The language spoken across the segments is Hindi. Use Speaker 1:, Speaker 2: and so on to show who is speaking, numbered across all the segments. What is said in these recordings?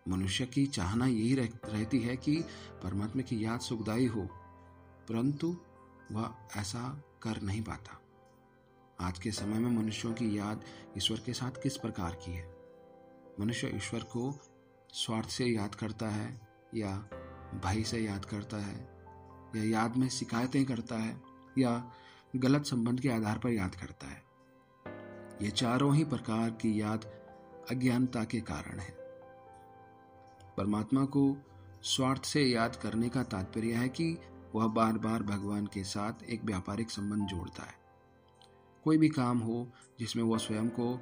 Speaker 1: मनुष्य की चाहना यही रहती है कि परमात्मा की याद सुखदायी हो, परंतु वह ऐसा कर नहीं पाता। आज के समय में मनुष्यों की याद ईश्वर के साथ किस प्रकार की है? मनुष्य ईश्वर को स्वार्थ से याद करता है, या भय से याद करता है, या याद में शिकायतें करता है, या गलत संबंध के आधार पर याद करता है। ये चारों ही प्रकार की याद अज्ञानता के कारण है। परमात्मा को स्वार्थ से याद करने का तात्पर्य है कि वह बार बार भगवान के साथ एक व्यापारिक संबंध जोड़ता है। कोई भी काम हो जिसमें वह स्वयं को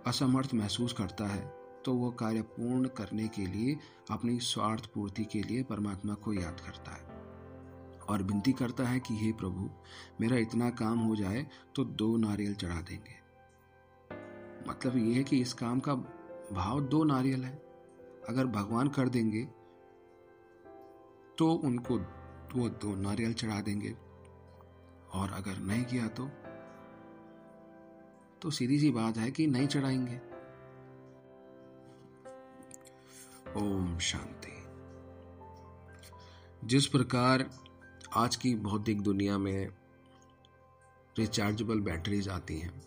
Speaker 1: असमर्थ महसूस करता है, तो वह कार्य पूर्ण करने के लिए अपनी स्वार्थ पूर्ति के लिए परमात्मा को याद करता है और विनती करता है कि हे प्रभु, मेरा इतना काम हो जाए तो 2 नारियल चढ़ा देंगे। मतलब यह है कि इस काम का भाव 2 नारियल है। अगर भगवान कर देंगे तो उनको वो 2 नारियल चढ़ा देंगे, और अगर नहीं किया तो सीधी सी बात है कि नहीं चढ़ाएंगे। ओम शांति। जिस प्रकार आज की भौतिक दुनिया में रिचार्जेबल बैटरीज आती हैं,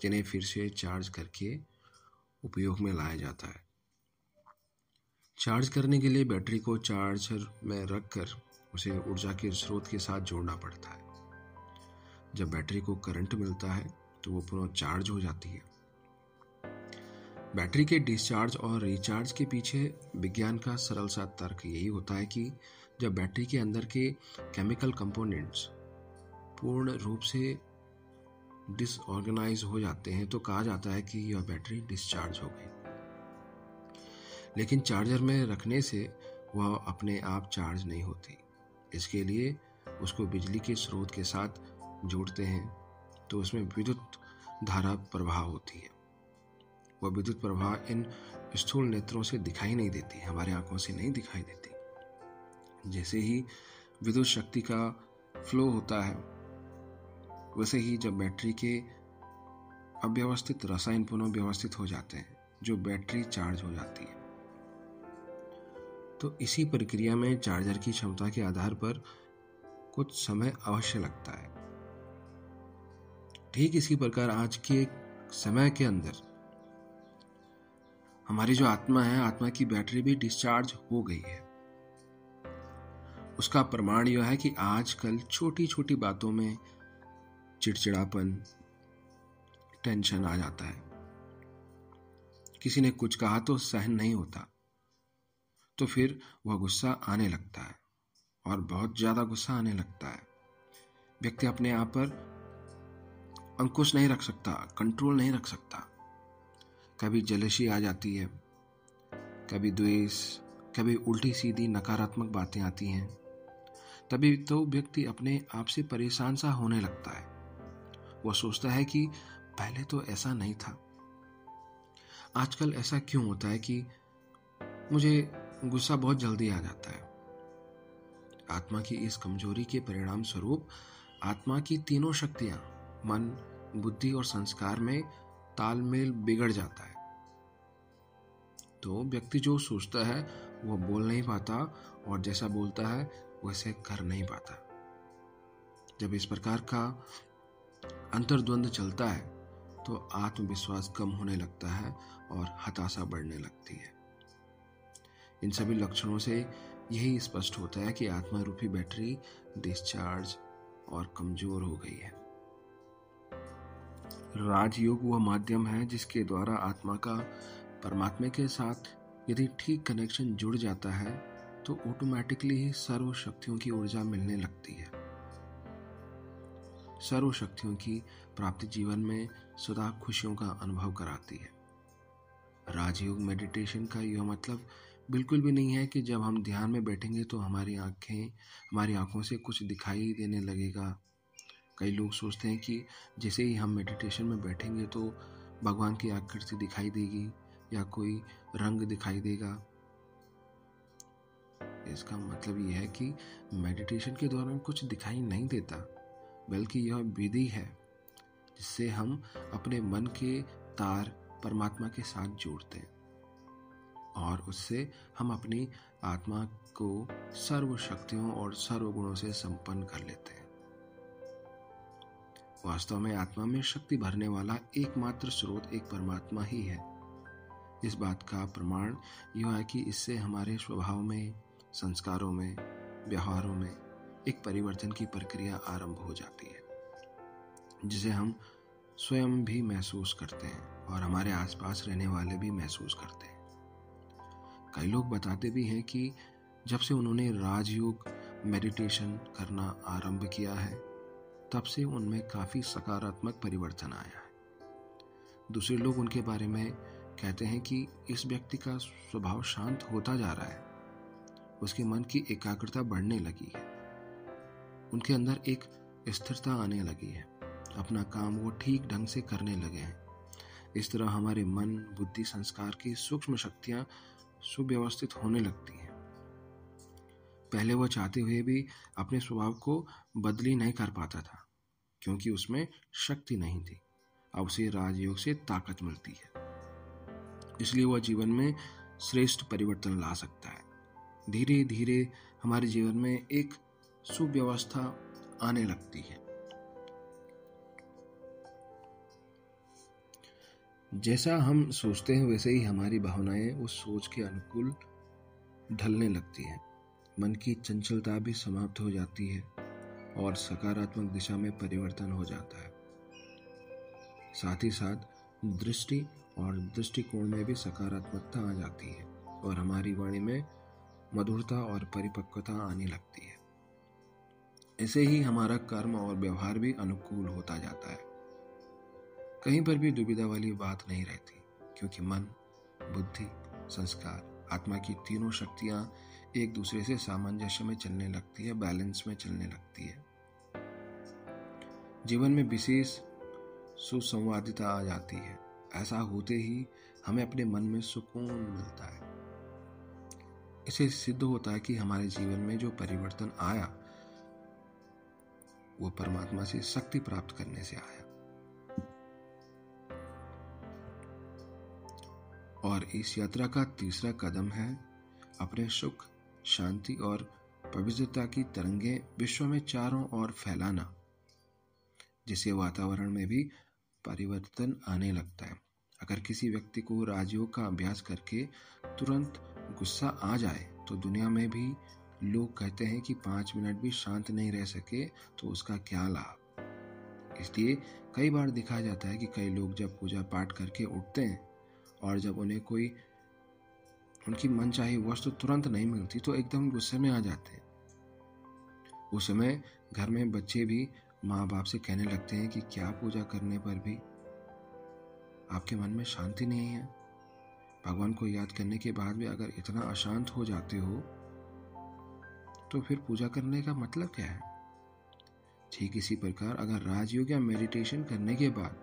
Speaker 1: जिन्हें फिर से चार्ज करके उपयोग में लाया जाता है, चार्ज करने के लिए बैटरी को चार्जर में रखकर उसे ऊर्जा के स्रोत के साथ जोड़ना पड़ता है। जब बैटरी को करंट मिलता है तो वो पुनः चार्ज हो जाती है। बैटरी के डिस्चार्ज और रिचार्ज के पीछे विज्ञान का सरल सा तर्क यही होता है कि जब बैटरी के अंदर के केमिकल कंपोनेंट्स पूर्ण रूप से डिसऑर्गेनाइज हो जाते हैं तो कहा जाता है कि यह बैटरी डिस्चार्ज हो गई। लेकिन चार्जर में रखने से वह अपने आप चार्ज नहीं होती। इसके लिए उसको बिजली के स्रोत के साथ जोड़ते हैं तो उसमें विद्युत धारा प्रवाह होती है। वह विद्युत प्रवाह इन स्थूल नेत्रों से दिखाई नहीं देती, हमारे आंखों से नहीं दिखाई देती। जैसे ही विद्युत शक्ति का फ्लो होता है, वैसे ही जब बैटरी के अव्यवस्थित रसायन पुनः व्यवस्थित हो जाते हैं, जो बैटरी चार्ज हो जाती है। तो इसी प्रक्रिया में चार्जर की क्षमता के आधार पर कुछ समय अवश्य लगता है। ठीक इसी प्रकार आज के समय के अंदर हमारी जो आत्मा है, आत्मा की बैटरी भी डिस्चार्ज हो गई है। उसका प्रमाण यह है कि आजकल छोटी छोटी बातों में चिड़चिड़ापन, टेंशन आ जाता है। किसी ने कुछ कहा तो सहन नहीं होता, तो फिर वह गुस्सा आने लगता है और बहुत ज्यादा गुस्सा आने लगता है। व्यक्ति अपने आप पर अंकुश नहीं रख सकता, कंट्रोल नहीं रख सकता। कभी जेलसी आ जाती है, कभी द्वेष, कभी उल्टी सीधी नकारात्मक बातें आती हैं। तभी तो व्यक्ति अपने आप से परेशान सा होने लगता है। वह सोचता है कि पहले तो ऐसा नहीं था, आजकल ऐसा क्यों होता है कि मुझे गुस्सा बहुत जल्दी आ जाता है। आत्मा की इस कमजोरी के परिणाम स्वरूप आत्मा की तीनों शक्तियां, मन, बुद्धि और संस्कार में तालमेल बिगड़ जाता है। तो व्यक्ति जो सोचता है वह बोल नहीं पाता, और जैसा बोलता है वैसे कर नहीं पाता। जब इस प्रकार का अंतर्द्वंद चलता है तो आत्मविश्वास कम होने लगता है और हताशा बढ़ने लगती है। इन सभी लक्षणों से यही स्पष्ट होता है कि आत्मा रूपी बैटरी डिस्चार्ज और कमजोर हो गई है। राजयोग वह माध्यम है जिसके द्वारा आत्मा का परमात्मा के साथ यदि ठीक कनेक्शन जुड़ जाता है तो ऑटोमेटिकली ही सर्व शक्तियों की ऊर्जा मिलने लगती है। सर्व शक्तियों की प्राप्ति जीवन में सदा खुशियों का अनुभव कराती है। राजयोग मेडिटेशन का यह मतलब बिल्कुल भी नहीं है कि जब हम ध्यान में बैठेंगे तो हमारी आंखों से कुछ दिखाई देने लगेगा। कई लोग सोचते हैं कि जैसे ही हम मेडिटेशन में बैठेंगे तो भगवान की आकृति दिखाई देगी या कोई रंग दिखाई देगा। इसका मतलब यह है कि मेडिटेशन के दौरान कुछ दिखाई नहीं देता, बल्कि यह विधि है जिससे हम अपने मन के तार परमात्मा के साथ जोड़ते हैं। और उससे हम अपनी आत्मा को सर्व शक्तियों और सर्व गुणों से संपन्न कर लेते हैं। वास्तव में आत्मा में शक्ति भरने वाला एकमात्र स्रोत एक परमात्मा ही है। इस बात का प्रमाण यह है कि इससे हमारे स्वभाव में, संस्कारों में, व्यवहारों में एक परिवर्तन की प्रक्रिया आरंभ हो जाती है, जिसे हम स्वयं भी महसूस करते हैं और हमारे आसपास रहने वाले भी महसूस करते हैं। कई लोग बताते भी हैं कि जब से उन्होंने राजयोग मेडिटेशन करना आरंभ किया है, तब से उनमें काफी सकारात्मक परिवर्तन आया है। दूसरे लोग उनके बारे में कहते हैं कि इस व्यक्ति का स्वभाव शांत होता जा रहा है, उसके मन की एकाग्रता बढ़ने लगी है, उनके अंदर एक स्थिरता आने लगी है, अपना काम वो ठीक ढंग से करने लगे हैं। इस तरह हमारे मन, बुद्धि, संस्कार की सूक्ष्म शक्तियां सुव्यवस्थित होने लगती हैं। पहले वह चाहते हुए भी अपने स्वभाव को बदली नहीं कर पाता था, क्योंकि उसमें शक्ति नहीं थी। अब उसे राजयोग से ताकत मिलती है, इसलिए वह जीवन में श्रेष्ठ परिवर्तन ला सकता है। धीरे धीरे हमारे जीवन में एक सुव्यवस्था आने लगती है। जैसा हम सोचते हैं वैसे ही हमारी भावनाएं उस सोच के अनुकूल ढलने लगती हैं। मन की चंचलता भी समाप्त हो जाती है और सकारात्मक दिशा में परिवर्तन हो जाता है। साथ ही साथ दृष्टि और दृष्टिकोण में भी सकारात्मकता आ जाती है और हमारी वाणी में मधुरता और परिपक्वता आने लगती है। ऐसे ही हमारा कर्म और व्यवहार भी अनुकूल होता जाता है। कहीं पर भी दुविधा वाली बात नहीं रहती, क्योंकि मन, बुद्धि, संस्कार, आत्मा की तीनों शक्तियां एक दूसरे से सामंजस्य में चलने लगती है, बैलेंस में चलने लगती है। जीवन में विशेष सुसंवादिता आ जाती है। ऐसा होते ही हमें अपने मन में सुकून मिलता है। इसे सिद्ध होता है कि हमारे जीवन में जो परिवर्तन आया वो परमात्मा से शक्ति प्राप्त करने से आया। और इस यात्रा का तीसरा कदम है अपने सुख, शांति और पवित्रता की तरंगें विश्व में चारों ओर फैलाना, जिससे वातावरण में भी परिवर्तन आने लगता है। अगर किसी व्यक्ति को राजयोग का अभ्यास करके तुरंत गुस्सा आ जाए तो दुनिया में भी लोग कहते हैं कि 5 मिनट भी शांत नहीं रह सके तो उसका क्या लाभ। इसलिए कई बार देखा जाता है कि कई लोग जब पूजा पाठ करके उठते हैं और जब उन्हें कोई उनकी मनचाही वस्तु तुरंत नहीं मिलती तो एकदम गुस्से में आ जाते हैं। उस समय घर में बच्चे भी माँ बाप से कहने लगते हैं कि क्या पूजा करने पर भी आपके मन में शांति नहीं है। भगवान को याद करने के बाद भी अगर इतना अशांत हो जाते हो तो फिर पूजा करने का मतलब क्या है। ठीक इसी प्रकार अगर राजयोग या मेडिटेशन करने के बाद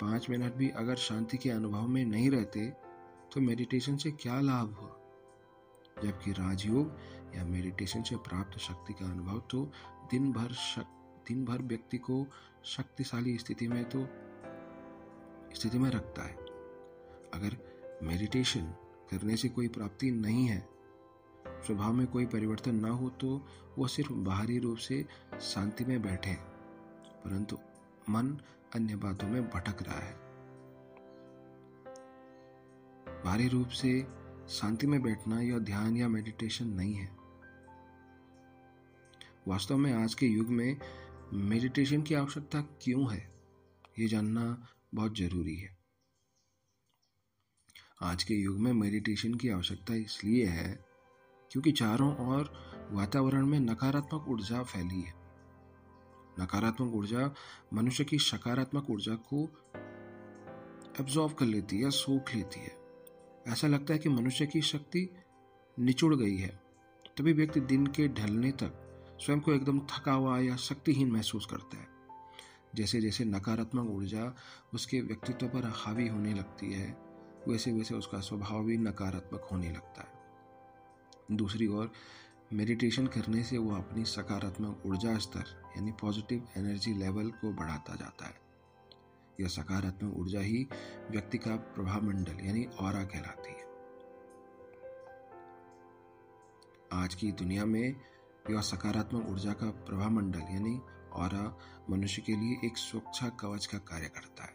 Speaker 1: 5 मिनट भी अगर शांति के अनुभव में नहीं रहते तो मेडिटेशन से क्या लाभ हुआ। जबकि राजयोग या मेडिटेशन से प्राप्त शक्ति का अनुभव तो दिन भर व्यक्ति को शक्तिशाली स्थिति में रखता है। अगर मेडिटेशन करने से कोई प्राप्ति नहीं है, स्वभाव में कोई परिवर्तन ना हो, तो वह सिर्फ बाहरी रूप से शांति में बैठे, परंतु मन अन्य बातों में भटक रहा है। बाहरी रूप से शांति में बैठना यह ध्यान या मेडिटेशन नहीं है। वास्तव में आज के युग में मेडिटेशन की आवश्यकता क्यों है, ये जानना बहुत जरूरी है। आज के युग में मेडिटेशन की आवश्यकता इसलिए है क्योंकि चारों ओर वातावरण में नकारात्मक ऊर्जा फैली है। नकारात्मक ऊर्जा मनुष्य की सकारात्मक ऊर्जा को एब्जॉर्ब कर लेती है या सोख लेती है। ऐसा लगता है कि मनुष्य की शक्ति निचुड़ गई है। तभी व्यक्ति दिन के ढलने तक स्वयं को एकदम थका हुआ या शक्तिहीन महसूस करता है। जैसे जैसे नकारात्मक ऊर्जा उसके व्यक्तित्व पर हावी होने लगती है, वैसे वैसे उसका स्वभाव भी नकारात्मक होने लगता है। दूसरी ओर मेडिटेशन करने से वो अपनी सकारात्मक ऊर्जा स्तर यानी पॉजिटिव एनर्जी लेवल को बढ़ाता जाता है। यह सकारात्मक ऊर्जा ही व्यक्ति का प्रभाव मंडल यानी ऑरा कहलाती है। आज की दुनिया में यह सकारात्मक ऊर्जा का प्रभामंडल यानी ऑरा मनुष्य के लिए एक सुरक्षा कवच का कार्य करता है।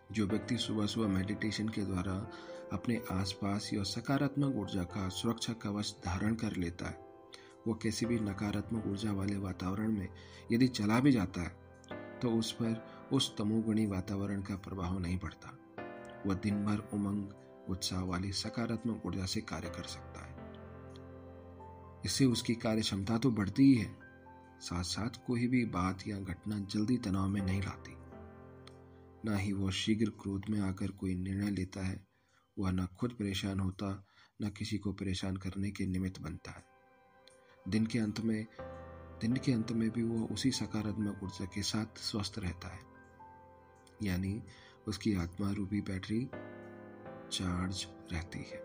Speaker 1: जो व्यक्ति सुबह सुबह मेडिटेशन के द्वारा अपने आसपास यह सकारात्मक ऊर्जा का सुरक्षा कवच धारण कर लेता है, वो किसी भी नकारात्मक ऊर्जा वाले वातावरण में यदि चला भी जाता है तो उस पर उस तमोगुणी वातावरण का प्रभाव नहीं पड़ता। वह दिन भर उमंग उत्साह वाली सकारात्मक ऊर्जा से कार्य कर सकता है। इससे उसकी कार्य क्षमता तो बढ़ती ही है, साथ साथ कोई भी बात या घटना जल्दी तनाव में नहीं लाती। ना ही वह शीघ्र क्रोध में आकर कोई निर्णय लेता है। वह न खुद परेशान होता, न किसी को परेशान करने के निमित्त बनता है। दिन के अंत में भी वह उसी सकारात्मक ऊर्जा के साथ स्वस्थ रहता है, यानी उसकी आत्मा रूपी बैटरी चार्ज रहती है।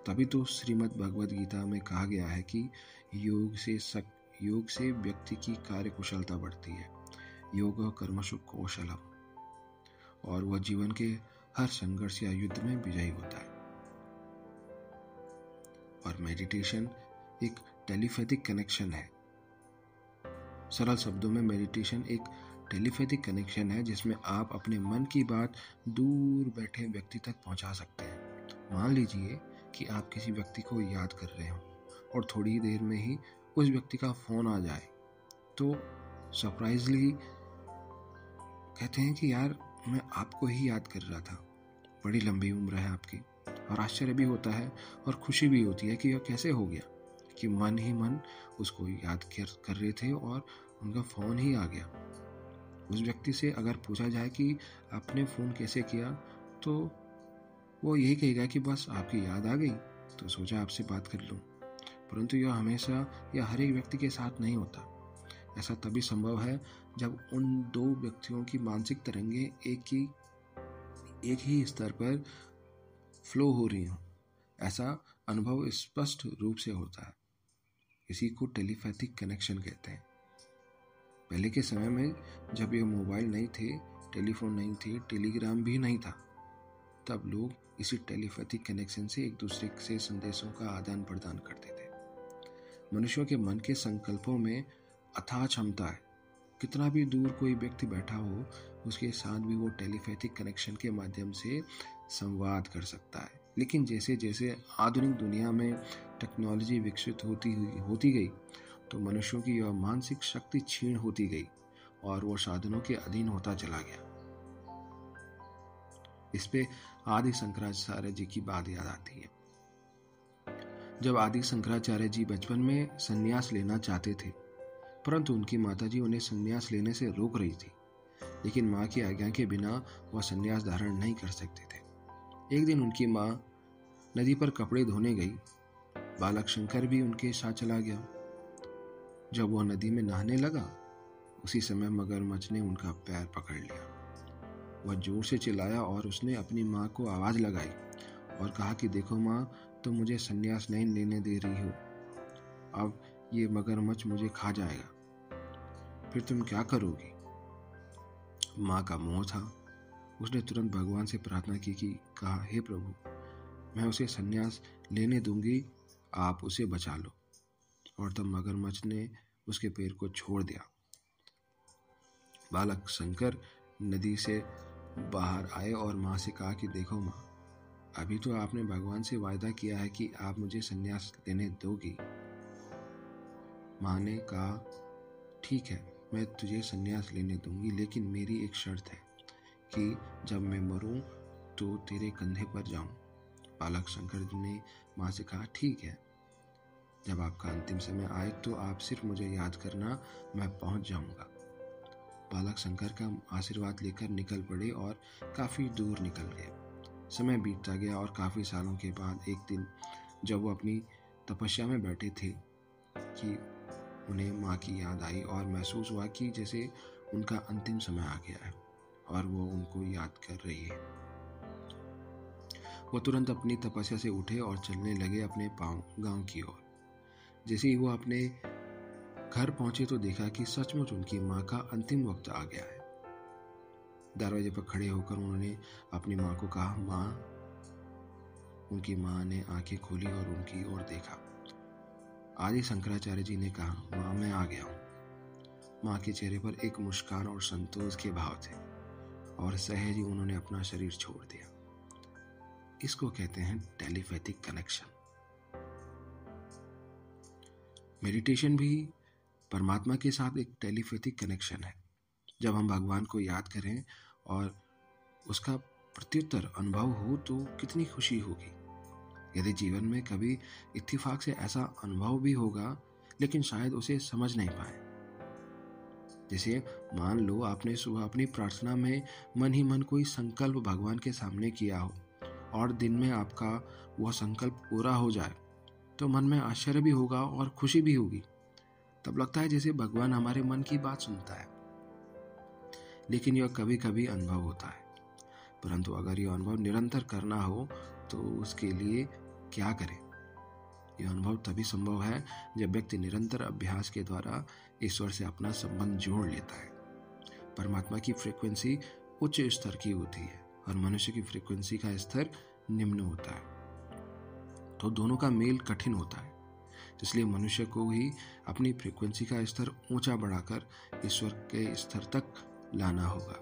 Speaker 1: तभी तो श्रीमद् भगवद गीता में कहा गया है कि योग से व्यक्ति की कार्य कुशलता बढ़ती है, योग कर्मसु कौशलम, और वह जीवन के हर संघर्ष या युद्ध में विजयी होता है। और मेडिटेशन एक टेलीपैथिक कनेक्शन है। सरल शब्दों में मेडिटेशन एक टेलीपैथिक कनेक्शन है जिसमें आप अपने मन की बात दूर बैठे व्यक्ति तक पहुंचा सकते हैं। मान लीजिए कि आप किसी व्यक्ति को याद कर रहे हो और थोड़ी देर में ही उस व्यक्ति का फोन आ जाए, तो सरप्राइजली कहते हैं कि यार मैं आपको ही याद कर रहा था, बड़ी लंबी उम्र है आपकी। और आश्चर्य भी होता है और खुशी भी होती है कि यह कैसे हो गया कि मन ही मन उसको याद कर रहे थे और उनका फ़ोन ही आ गया। उस व्यक्ति से अगर पूछा जाए कि आपने फ़ोन कैसे किया, तो वो यही कहेगा कि बस आपकी याद आ गई तो सोचा आपसे बात कर लूँ। परंतु यह हमेशा या हर एक व्यक्ति के साथ नहीं होता। ऐसा तभी संभव है जब उन दो व्यक्तियों की मानसिक तरंगें एक ही स्तर पर फ्लो हो रही हों। ऐसा अनुभव स्पष्ट रूप से होता है। इसी को टेलीपैथिक कनेक्शन कहते हैं। पहले के समय में जब ये मोबाइल नहीं थे, टेलीफोन नहीं थे, टेलीग्राम भी नहीं था, तब लोग इसी टेलीपैथिक कनेक्शन से एक दूसरे से संदेशों का आदान प्रदान करते थे। मनुष्यों के मन के संकल्पों में अथाह क्षमता है। कितना भी दूर कोई व्यक्ति बैठा हो, उसके साथ भी वो टेलीपैथिक कनेक्शन के माध्यम से संवाद कर सकता है। लेकिन जैसे जैसे आधुनिक दुनिया में टेक्नोलॉजी विकसित होती गई, तो मनुष्यों की यह मानसिक शक्ति क्षीण होती गई और वो साधनों के अधीन होता चला गया। इस पे आदि शंकराचार्य जी की बात याद आती है। जब आदि शंकराचार्य जी बचपन में संन्यास लेना चाहते थे, परंतु उनकी माताजी उन्हें संन्यास लेने से रोक रही थी। लेकिन माँ की आज्ञा के बिना वह संन्यास धारण नहीं कर सकते थे। एक दिन उनकी माँ नदी पर कपड़े धोने गई। बालक शंकर भी उनके साथ चला गया। जब वह नदी में नहाने लगा, उसी समय मगरमच्छ ने उनका पैर पकड़ लिया। वह जोर से चिल्लाया और उसने अपनी माँ को आवाज लगाई और कहा कि देखो माँ, तुम मुझे संन्यास नहीं लेने दे रही हो, अब ये मगरमच्छ मुझे खा जाएगा, फिर तुम क्या करोगी? माँ का मोह था। उसने तुरंत भगवान से प्रार्थना की कि कहा, हे प्रभु, मैं उसे संन्यास लेने दूंगी, आप उसे बचा लो। और तब मगरमच्छ ने उसके पैर को छोड़ दिया। बालक शंकर नदी से बाहर आए और माँ से कहा कि देखो माँ, अभी तो आपने भगवान से वायदा किया है कि आप मुझे संन्यास लेने दोगी। माँ ने कहा, ठीक है, मैं तुझे संन्यास लेने दूंगी, लेकिन मेरी एक शर्त है कि जब मैं मरूं तो तेरे कंधे पर जाऊं। बालक शंकर ने माँ से कहा, ठीक है, जब आपका अंतिम समय आए तो आप सिर्फ मुझे याद करना, मैं पहुंच जाऊंगा। बालक शंकर का आशीर्वाद लेकर निकल पड़े और काफी दूर निकल गए। समय बीतता गया और काफी सालों के बाद एक दिन जब वो अपनी तपस्या में बैठे थे कि उन्हें माँ की याद आई और महसूस हुआ कि जैसे उनका अंतिम समय आ गया है और वो उनको याद कर रही है। वो तुरंत अपनी तपस्या से उठे और चलने लगे अपने गांव की ओर। जैसे ही वो अपने घर पहुंचे तो देखा कि सचमुच उनकी माँ का अंतिम वक्त आ गया है। दरवाजे पर खड़े होकर उन्होंने अपनी माँ को कहा, माँ। उनकी माँ ने आंखें खोली और उनकी ओर देखा। आदि शंकराचार्य जी ने कहा, माँ मैं आ गया हूँ। माँ के चेहरे पर एक मुस्कान और संतोष के भाव थे और सहज ही उन्होंने अपना शरीर छोड़ दिया। इसको कहते हैं टेलीपैथिक कनेक्शन। मेडिटेशन भी परमात्मा के साथ एक टेलीपैथिक कनेक्शन है। जब हम भगवान को याद करें और उसका प्रत्युत्तर अनुभव हो तो कितनी खुशी होगी। यदि जीवन में कभी इत्तेफाक से ऐसा अनुभव भी होगा, लेकिन शायद उसे समझ नहीं पाए। जैसे मान लो आपने सुबह अपनी प्रार्थना में मन ही मन कोई संकल्प भगवान के सामने किया हो और दिन में आपका वह संकल्प पूरा हो जाए, तो मन में आश्चर्य भी होगा और खुशी भी होगी। तब लगता है जैसे भगवान हमारे मन की बात सुनता है। लेकिन यह कभी कभी अनुभव होता है, परंतु अगर यह अनुभव निरंतर करना हो तो उसके लिए क्या करें? यह अनुभव तभी संभव है जब व्यक्ति निरंतर अभ्यास के द्वारा ईश्वर से अपना संबंध जोड़ लेता है। परमात्मा की फ्रीक्वेंसी उच्च स्तर की होती है और मनुष्य की फ्रीक्वेंसी का स्तर निम्न होता है, तो दोनों का मेल कठिन होता है। इसलिए मनुष्य को ही अपनी फ्रीक्वेंसी का स्तर ऊंचा बढ़ाकर ईश्वर के स्तर तक लाना होगा,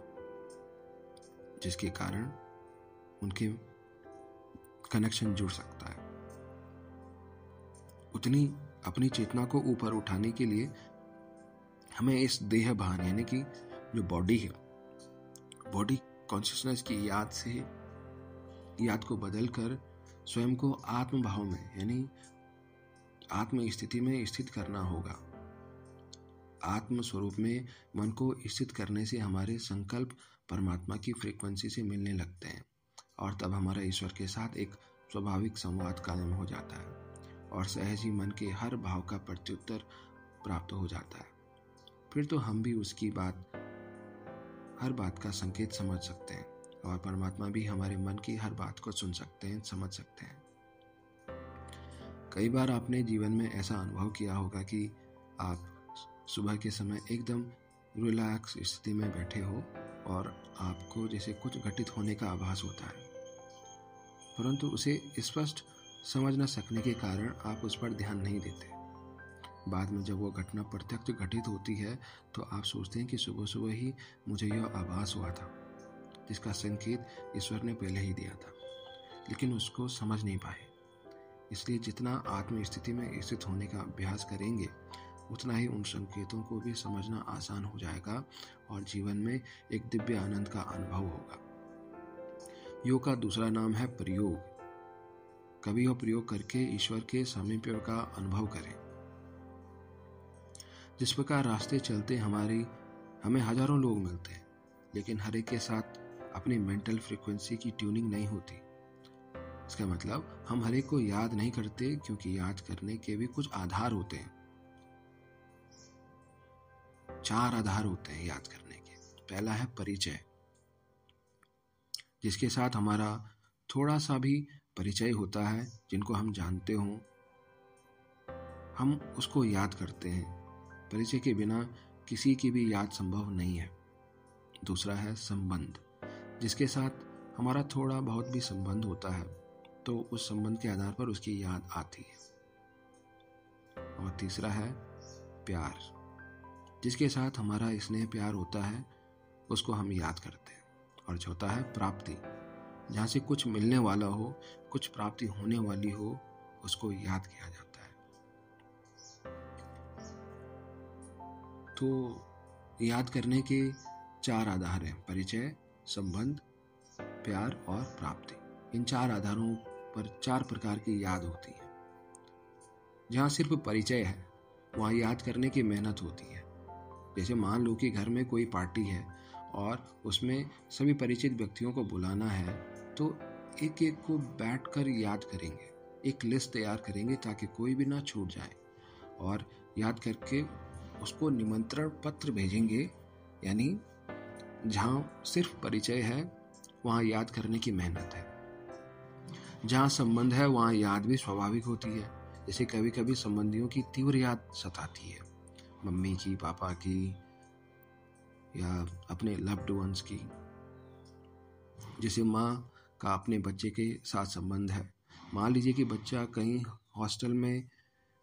Speaker 1: जिसके कारण उनके कनेक्शन जुड़ सकता है। उतनी अपनी चेतना को ऊपर उठाने के लिए हमें इस देह भान यानी कि जो बॉडी है, बॉडी कॉन्शियसनेस की याद को बदलकर स्वयं को आत्म भाव में यानी आत्म स्थिति में स्थित करना होगा। आत्म स्वरूप में मन को स्थित करने से हमारे संकल्प परमात्मा की फ्रीक्वेंसी से मिलने लगते हैं और तब हमारा ईश्वर के साथ एक स्वाभाविक संवाद कायम हो जाता है और सहज ही मन के हर भाव का प्रत्युत्तर प्राप्त हो जाता है। फिर तो हम भी उसकी हर बात का संकेत समझ सकते हैं और परमात्मा भी हमारे मन की हर बात को सुन सकते हैं, समझ सकते हैं। कई बार आपने जीवन में ऐसा अनुभव किया होगा कि आप सुबह के समय एकदम रिलैक्स स्थिति में बैठे हो और आपको जैसे कुछ घटित होने का आभास होता है, परंतु उसे स्पष्ट समझ न सकने के कारण आप उस पर ध्यान नहीं देते। बाद में जब वो घटना प्रत्यक्ष घटित होती है तो आप सोचते हैं कि सुबह सुबह ही मुझे यह आभास हुआ था, जिसका संकेत ईश्वर ने पहले ही दिया था, लेकिन उसको समझ नहीं पाए। इसलिए जितना आत्म स्थिति में स्थित होने का अभ्यास करेंगे, उतना ही उन संकेतों को भी समझना आसान हो जाएगा और जीवन में एक दिव्य आनंद का अनुभव होगा। योग का दूसरा नाम है प्रयोग। कभी यह प्रयोग करके ईश्वर के सामीप्य का अनुभव करें। जिस प्रकार रास्ते चलते हमें हजारों लोग मिलते हैं, लेकिन हर एक के साथ अपनी मेंटल फ्रीक्वेंसी की ट्यूनिंग नहीं होती। इसका मतलब हम हर एक को याद नहीं करते, क्योंकि याद करने के भी कुछ आधार होते हैं। 4 आधार होते हैं याद करने के। पहला है परिचय, जिसके साथ हमारा थोड़ा सा भी परिचय होता है, जिनको हम जानते हों, हम उसको याद करते हैं। परिचय के बिना किसी की भी याद संभव नहीं है। दूसरा है संबंध, जिसके साथ हमारा थोड़ा बहुत भी संबंध होता है तो उस संबंध के आधार पर उसकी याद आती है। और तीसरा है प्यार, जिसके साथ हमारा स्नेह प्यार होता है, उसको हम याद करते हैं। और चौथा है प्राप्ति, जहाँ से कुछ मिलने वाला हो, कुछ प्राप्ति होने वाली हो, उसको याद किया जाता है। तो याद करने के 4 आधार हैं: परिचय, संबंध, प्यार और प्राप्ति। इन 4 आधारों पर 4 प्रकार की याद होती है। जहाँ सिर्फ परिचय है, वहाँ याद करने की मेहनत होती है। जैसे मान लो कि घर में कोई पार्टी है और उसमें सभी परिचित व्यक्तियों को बुलाना है, तो एक एक को बैठकर याद करेंगे, एक लिस्ट तैयार करेंगे ताकि कोई भी ना छूट जाए, और याद करके उसको निमंत्रण पत्र भेजेंगे। यानी जहाँ सिर्फ परिचय है, वहाँ याद करने की मेहनत है। जहाँ संबंध है, वहाँ याद भी स्वाभाविक होती है। जैसे कभी कभी संबंधियों की तीव्र याद सताती है, मम्मी की, पापा की, या अपने लव्ड वंस की। जैसे माँ का अपने बच्चे के साथ संबंध है। मान लीजिए कि बच्चा कहीं हॉस्टल में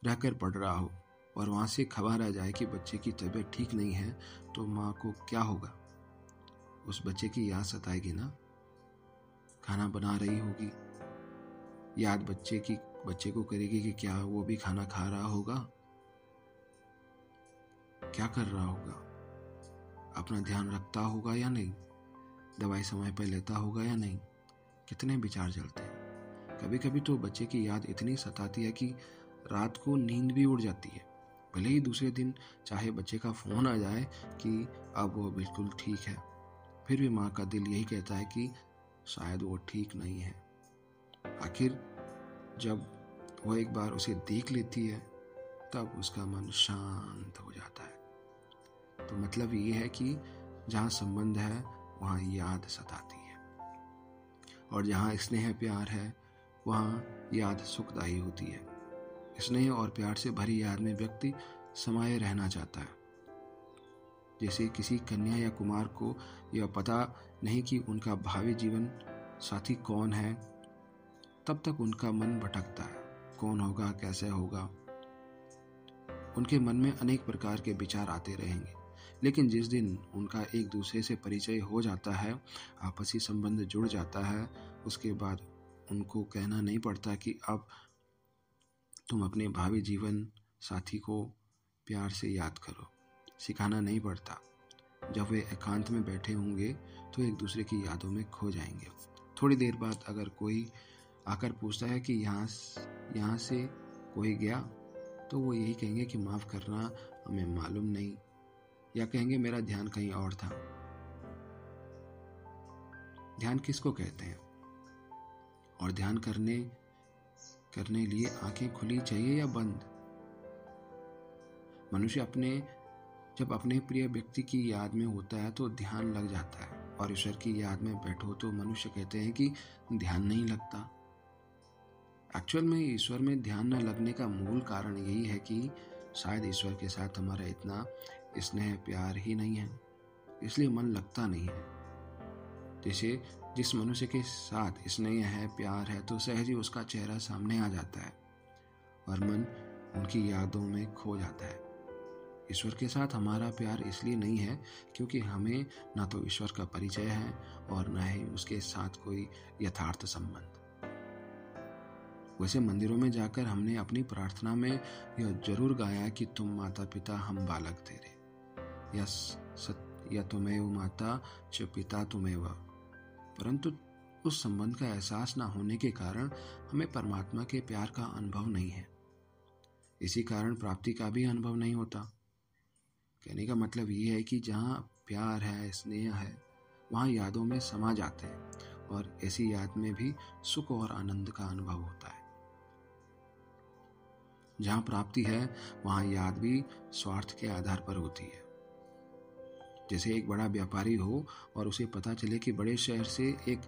Speaker 1: रहकर पढ़ रहा हो और वहाँ से खबर आ जाए कि बच्चे की तबीयत ठीक नहीं है, तो माँ को क्या होगा? उस बच्चे की याद सताएगी ना। खाना बना रही होगी, याद बच्चे को करेगी कि क्या वो भी खाना खा रहा होगा, क्या कर रहा होगा, अपना ध्यान रखता होगा या नहीं, दवाई समय पर लेता होगा या नहीं। कितने विचार चलते हैं। कभी कभी तो बच्चे की याद इतनी सताती है कि रात को नींद भी उड़ जाती है। भले ही दूसरे दिन चाहे बच्चे का फोन आ जाए कि अब वो बिल्कुल ठीक है, फिर भी माँ का दिल यही कहता है कि शायद वो ठीक नहीं है। आखिर जब वो एक बार उसे देख लेती है तब उसका मन शांत हो जाता है। तो मतलब ये है कि जहाँ संबंध है वहाँ याद सताती है, और जहाँ स्नेह प्यार है वहाँ याद सुखदायी होती है। स्नेह और प्यार से भरी याद में व्यक्ति समाये रहना चाहता है। जैसे किसी कन्या या कुमार को यह पता नहीं कि उनका भावी जीवन साथी कौन है, तब तक उनका मन भटकता है। कौन होगा, कैसे होगा, उनके मन में अनेक प्रकार के विचार आते रहेंगे। लेकिन जिस दिन उनका एक दूसरे से परिचय हो जाता है, आपसी संबंध जुड़ जाता है, उसके बाद उनको कहना नहीं पड़ता कि अब तुम अपने भावी जीवन साथी को प्यार से याद करो। सिखाना नहीं पड़ता। जब वे एकांत में बैठे होंगे तो एक दूसरे की यादों में खो जाएंगे। थोड़ी देर बाद अगर कोई आकर पूछता है कि यहाँ से कोई गया, तो वो यही कहेंगे कि माफ़ करना, हमें मालूम नहीं, या कहेंगे मेरा ध्यान कहीं और था। ध्यान किसको कहते हैं? और ध्यान करने लिए आंखें खुली चाहिए या बंद? मनुष्य जब अपने प्रिय व्यक्ति की याद में होता है तो ध्यान लग जाता है, और ईश्वर की याद में बैठो तो मनुष्य कहते हैं कि ध्यान नहीं लगता। एक्चुअल में ईश्वर में ध्यान न लगने का मूल कारण यही है कि शायद ईश्वर के साथ हमारा इतना स्नेह प्यार ही नहीं है, इसलिए मन लगता नहीं है। जैसे जिस मनुष्य के साथ स्नेह है, प्यार है, तो सहज ही उसका चेहरा सामने आ जाता है और मन उनकी यादों में खो जाता है। ईश्वर के साथ हमारा प्यार इसलिए नहीं है क्योंकि हमें ना तो ईश्वर का परिचय है और न ही उसके साथ कोई यथार्थ संबंध। वैसे मंदिरों में जाकर हमने अपनी प्रार्थना में यह जरूर गाया कि तुम माता पिता हम बालक तेरे, या तुमेव माता च पिता तुमेव। परंतु उस संबंध का एहसास न होने के कारण हमें परमात्मा के प्यार का अनुभव नहीं है। इसी कारण प्राप्ति का भी अनुभव नहीं होता। कहने का मतलब ये है कि जहाँ प्यार है, स्नेह है, वहाँ यादों में समा जाते हैं, और ऐसी याद में भी सुख और आनंद का अनुभव होता है। जहाँ प्राप्ति है वहाँ याद भी स्वार्थ के आधार पर होती है। जैसे एक बड़ा व्यापारी हो और उसे पता चले कि बड़े शहर से एक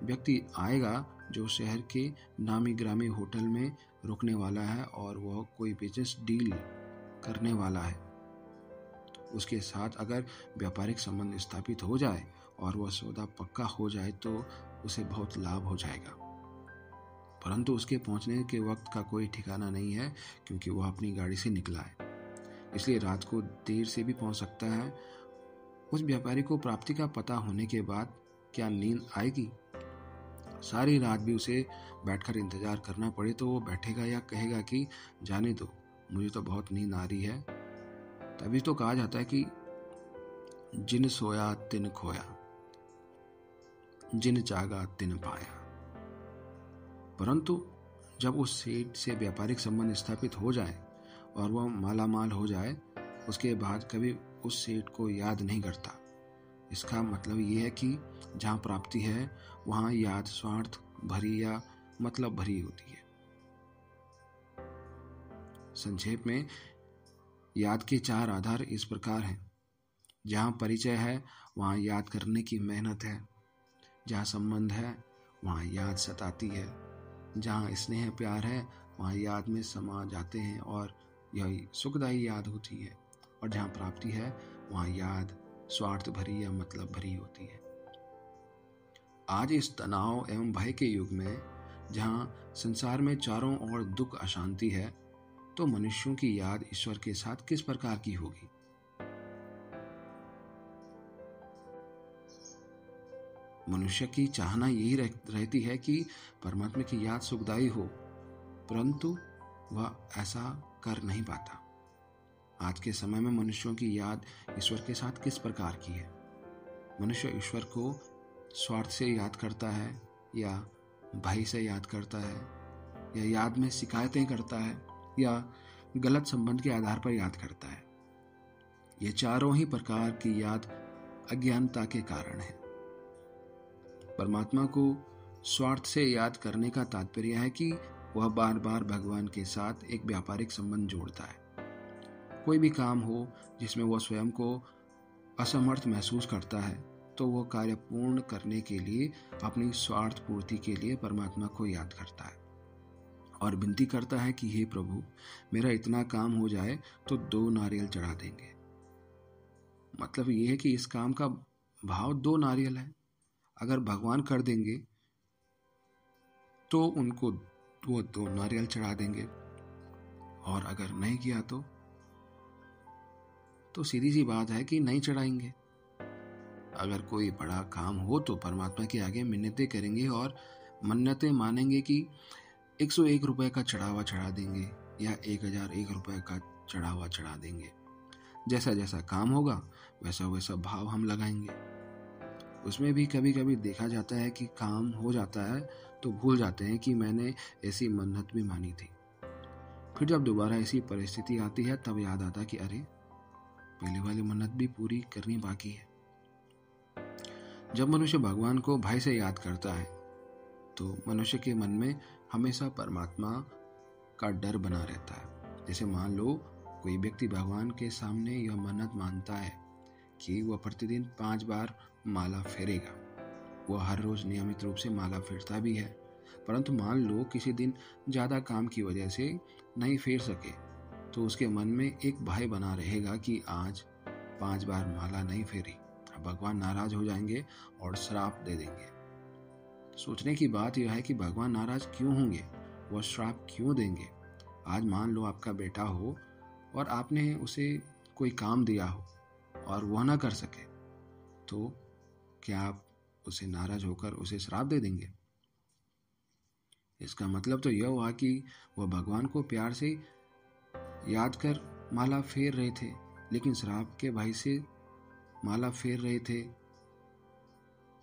Speaker 1: व्यक्ति आएगा जो शहर के नामी ग्रामी होटल में रुकने वाला है और वह कोई बिजनेस डील करने वाला है। उसके साथ अगर व्यापारिक संबंध स्थापित हो जाए और वह सौदा पक्का हो जाए तो उसे बहुत लाभ हो जाएगा। परंतु उसके पहुंचने के वक्त का कोई ठिकाना नहीं है, क्योंकि वह अपनी गाड़ी से निकला है, इसलिए रात को देर से भी पहुंच सकता है। उस व्यापारी को प्राप्ति का पता होने के बाद क्या नींद आएगी? सारी रात भी उसे बैठकर इंतजार करना पड़े तो वो बैठेगा या कहेगा कि जाने दो, मुझे तो बहुत नींद आ रही है। तभी तो कहा जाता है कि जिन सोया तिन खोया, जिन जागा तिन पाया। परंतु जब उस सेठ से व्यापारिक संबंध स्थापित हो जाए और वह मालामाल हो जाए, उसके बाद कभी उस सेठ को याद नहीं करता। इसका मतलब ये है कि जहाँ प्राप्ति है वहाँ याद स्वार्थ भरी या मतलब भरी होती है। संक्षेप में याद के 4 आधार इस प्रकार हैं। जहाँ परिचय है वहाँ याद करने की मेहनत है, जहाँ संबंध है वहाँ याद सताती है, जहाँ स्नेह प्यार है वहाँ याद में समा जाते हैं और यही सुखदायी याद होती है, और जहाँ प्राप्ति है वहाँ याद स्वार्थ भरी या मतलब भरी होती है। आज इस तनाव एवं भय के युग में जहाँ संसार में चारों ओर दुख अशांति है, तो मनुष्यों की याद ईश्वर के साथ किस प्रकार की होगी? मनुष्य की चाहना यही रहती है कि परमात्मा की याद सुखदायी हो, परंतु वह ऐसा कर नहीं पाता। आज के समय में मनुष्यों की याद ईश्वर के साथ किस प्रकार की है? मनुष्य ईश्वर को स्वार्थ से याद करता है, या भय से याद करता है, या याद में शिकायतें करता है, या गलत संबंध के आधार पर याद करता है। ये चारों ही प्रकार की याद अज्ञानता के कारण है। परमात्मा को स्वार्थ से याद करने का तात्पर्य है कि वह बार बार भगवान के साथ एक व्यापारिक संबंध जोड़ता है। कोई भी काम हो जिसमें वह स्वयं को असमर्थ महसूस करता है, तो वह कार्य पूर्ण करने के लिए अपनी स्वार्थ पूर्ति के लिए परमात्मा को याद करता है और विनती करता है कि हे प्रभु, मेरा इतना काम हो जाए तो 2 नारियल चढ़ा देंगे। मतलब यह है कि इस काम का भाव 2 नारियल है। अगर भगवान कर देंगे तो उनको वो 2 नारियल चढ़ा देंगे, और अगर नहीं किया तो सीधी सी बात है कि नहीं चढ़ाएंगे। अगर कोई बड़ा काम हो तो परमात्मा के आगे मिन्नतें करेंगे और मन्नतें मानेंगे कि 101 रुपए का चढ़ावा चढ़ा देंगे या 1001 रुपए का चढ़ावा चढ़ा देंगे। जैसा जैसा काम होगा वैसा वैसा भाव हम लगाएंगे। उसमें भी कभी कभी देखा जाता है कि काम हो जाता है तो भूल जाते हैं कि मैंने ऐसी मन्नत भी मानी थी। फिर जब दोबारा ऐसी परिस्थिति आती है तब याद आता कि अरे, पहले वाली मन्नत भी पूरी करनी बाकी है। जब मनुष्य भगवान को भय से याद करता है तो मनुष्य के मन में हमेशा परमात्मा का डर बना रहता है। जैसे मान लो कोई व्यक्ति भगवान के सामने यह मन्नत मानता है कि वह प्रतिदिन 5 बार माला फेरेगा। वह हर रोज नियमित रूप से माला फेरता भी है, परंतु मान लो किसी दिन ज़्यादा काम की वजह से नहीं फेर सके तो उसके मन में एक भय बना रहेगा कि आज 5 बार माला नहीं फेरी, भगवान नाराज हो जाएंगे और श्राप दे देंगे। सोचने की बात यह है कि भगवान नाराज क्यों होंगे, वह श्राप क्यों देंगे? आज मान लो आपका बेटा हो और आपने उसे कोई काम दिया हो और वह ना कर सके, तो क्या आप उसे नाराज होकर उसे श्राप दे देंगे? इसका मतलब तो यह हुआ कि वह भगवान को प्यार से याद कर माला फेर रहे थे, लेकिन श्राप के भय से माला फेर रहे थे।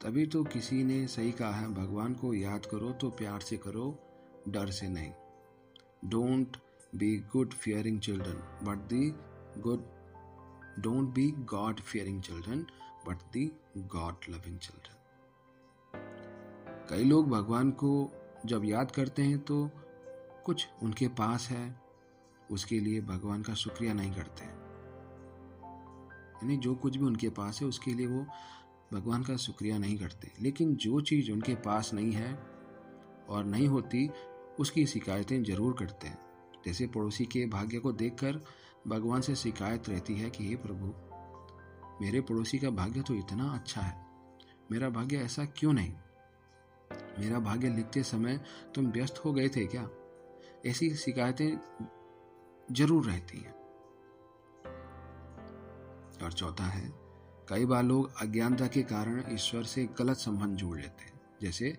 Speaker 1: तभी तो किसी ने सही कहा है, भगवान को याद करो तो प्यार से करो, डर से नहीं। Don't be good fearing children but the good don't be God fearing children but the God loving children. कई लोग भगवान को जब याद करते हैं तो कुछ उनके पास है उसके लिए भगवान का शुक्रिया नहीं करते, यानी जो कुछ भी उनके पास है उसके लिए वो भगवान का शुक्रिया नहीं करते। लेकिन जो चीज़ उनके पास नहीं है और नहीं होती उसकी शिकायतें जरूर करते हैं। जैसे पड़ोसी के भाग्य को देखकर भगवान से शिकायत रहती है कि हे प्रभु, मेरे पड़ोसी का भाग्य तो इतना अच्छा है, मेरा भाग्य ऐसा क्यों नहीं? मेरा भाग्य लिखते समय तुम व्यस्त हो गए थे क्या? ऐसी शिकायतें जरूर रहती हैं। और चौथा है, कई बार लोग अज्ञानता के कारण ईश्वर से गलत संबंध जोड़ लेते हैं। जैसे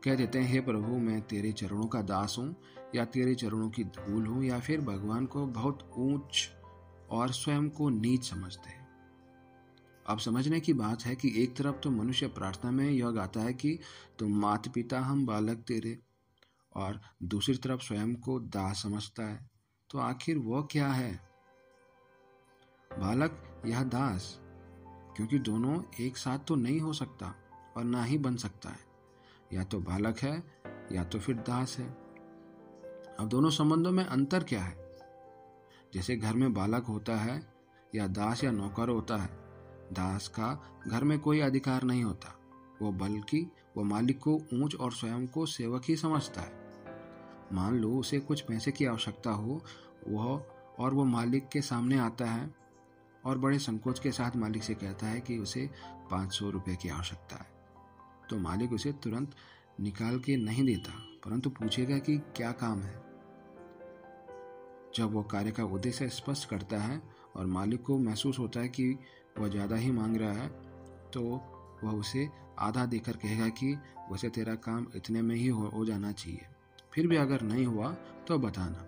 Speaker 1: कह देते हैं, हे प्रभु, मैं तेरे चरणों का दास हूँ, या तेरे चरणों की धूल हूँ, या फिर भगवान को बहुत ऊंच और स्वयं को नीच समझते हैं। अब समझने की बात है कि एक तरफ तो मनुष्य प्रार्थना में यह गाता है कि तुम माता पिता हम बालक तेरे, और दूसरी तरफ स्वयं को दास समझता है। तो आखिर वह क्या है, बालक या दास? क्योंकि दोनों एक साथ तो नहीं हो सकता और ना ही बन सकता है। या तो बालक है या तो फिर दास है। अब दोनों संबंधों में अंतर क्या है? जैसे घर में बालक होता है या दास या नौकर होता है। दास का घर में कोई अधिकार नहीं होता, बल्कि वो मालिक को ऊंच और स्वयं को सेवक ही समझता है। मान लो उसे कुछ पैसे की आवश्यकता हो, वो मालिक के सामने आता है और बड़े संकोच के साथ मालिक से कहता है कि उसे 500 रुपये की आवश्यकता है। तो मालिक उसे तुरंत निकाल के नहीं देता, परंतु पूछेगा कि क्या काम है। जब वो कार्य का उद्देश्य स्पष्ट करता है और मालिक को महसूस होता है कि वह ज़्यादा ही मांग रहा है, तो वह उसे आधा देकर कहेगा कि वैसे तेरा काम इतने में ही हो जाना चाहिए, फिर भी अगर नहीं हुआ तो बताना।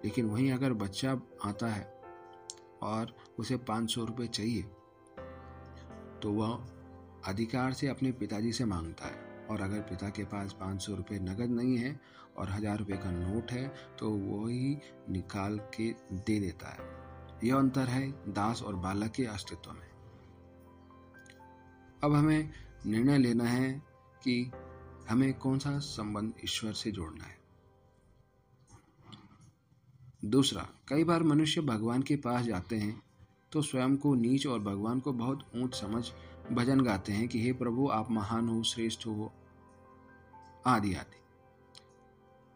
Speaker 1: लेकिन वहीं अगर बच्चा आता है और उसे 500 रुपये चाहिए, तो वह अधिकार से अपने पिताजी से मांगता है, और अगर पिता के पास 500 रुपये नगद नहीं है और 1000 रुपये का नोट है तो वो ही निकाल के दे देता है। यह अंतर है दास और बालक के अस्तित्व में। अब हमें निर्णय लेना है कि हमें कौन सा संबंध ईश्वर से जोड़ना है। दूसरा, कई बार मनुष्य भगवान के पास जाते हैं तो स्वयं को नीच और भगवान को बहुत ऊंच समझ भजन गाते हैं कि हे प्रभु आप महान हो, श्रेष्ठ हो, आदि आदि,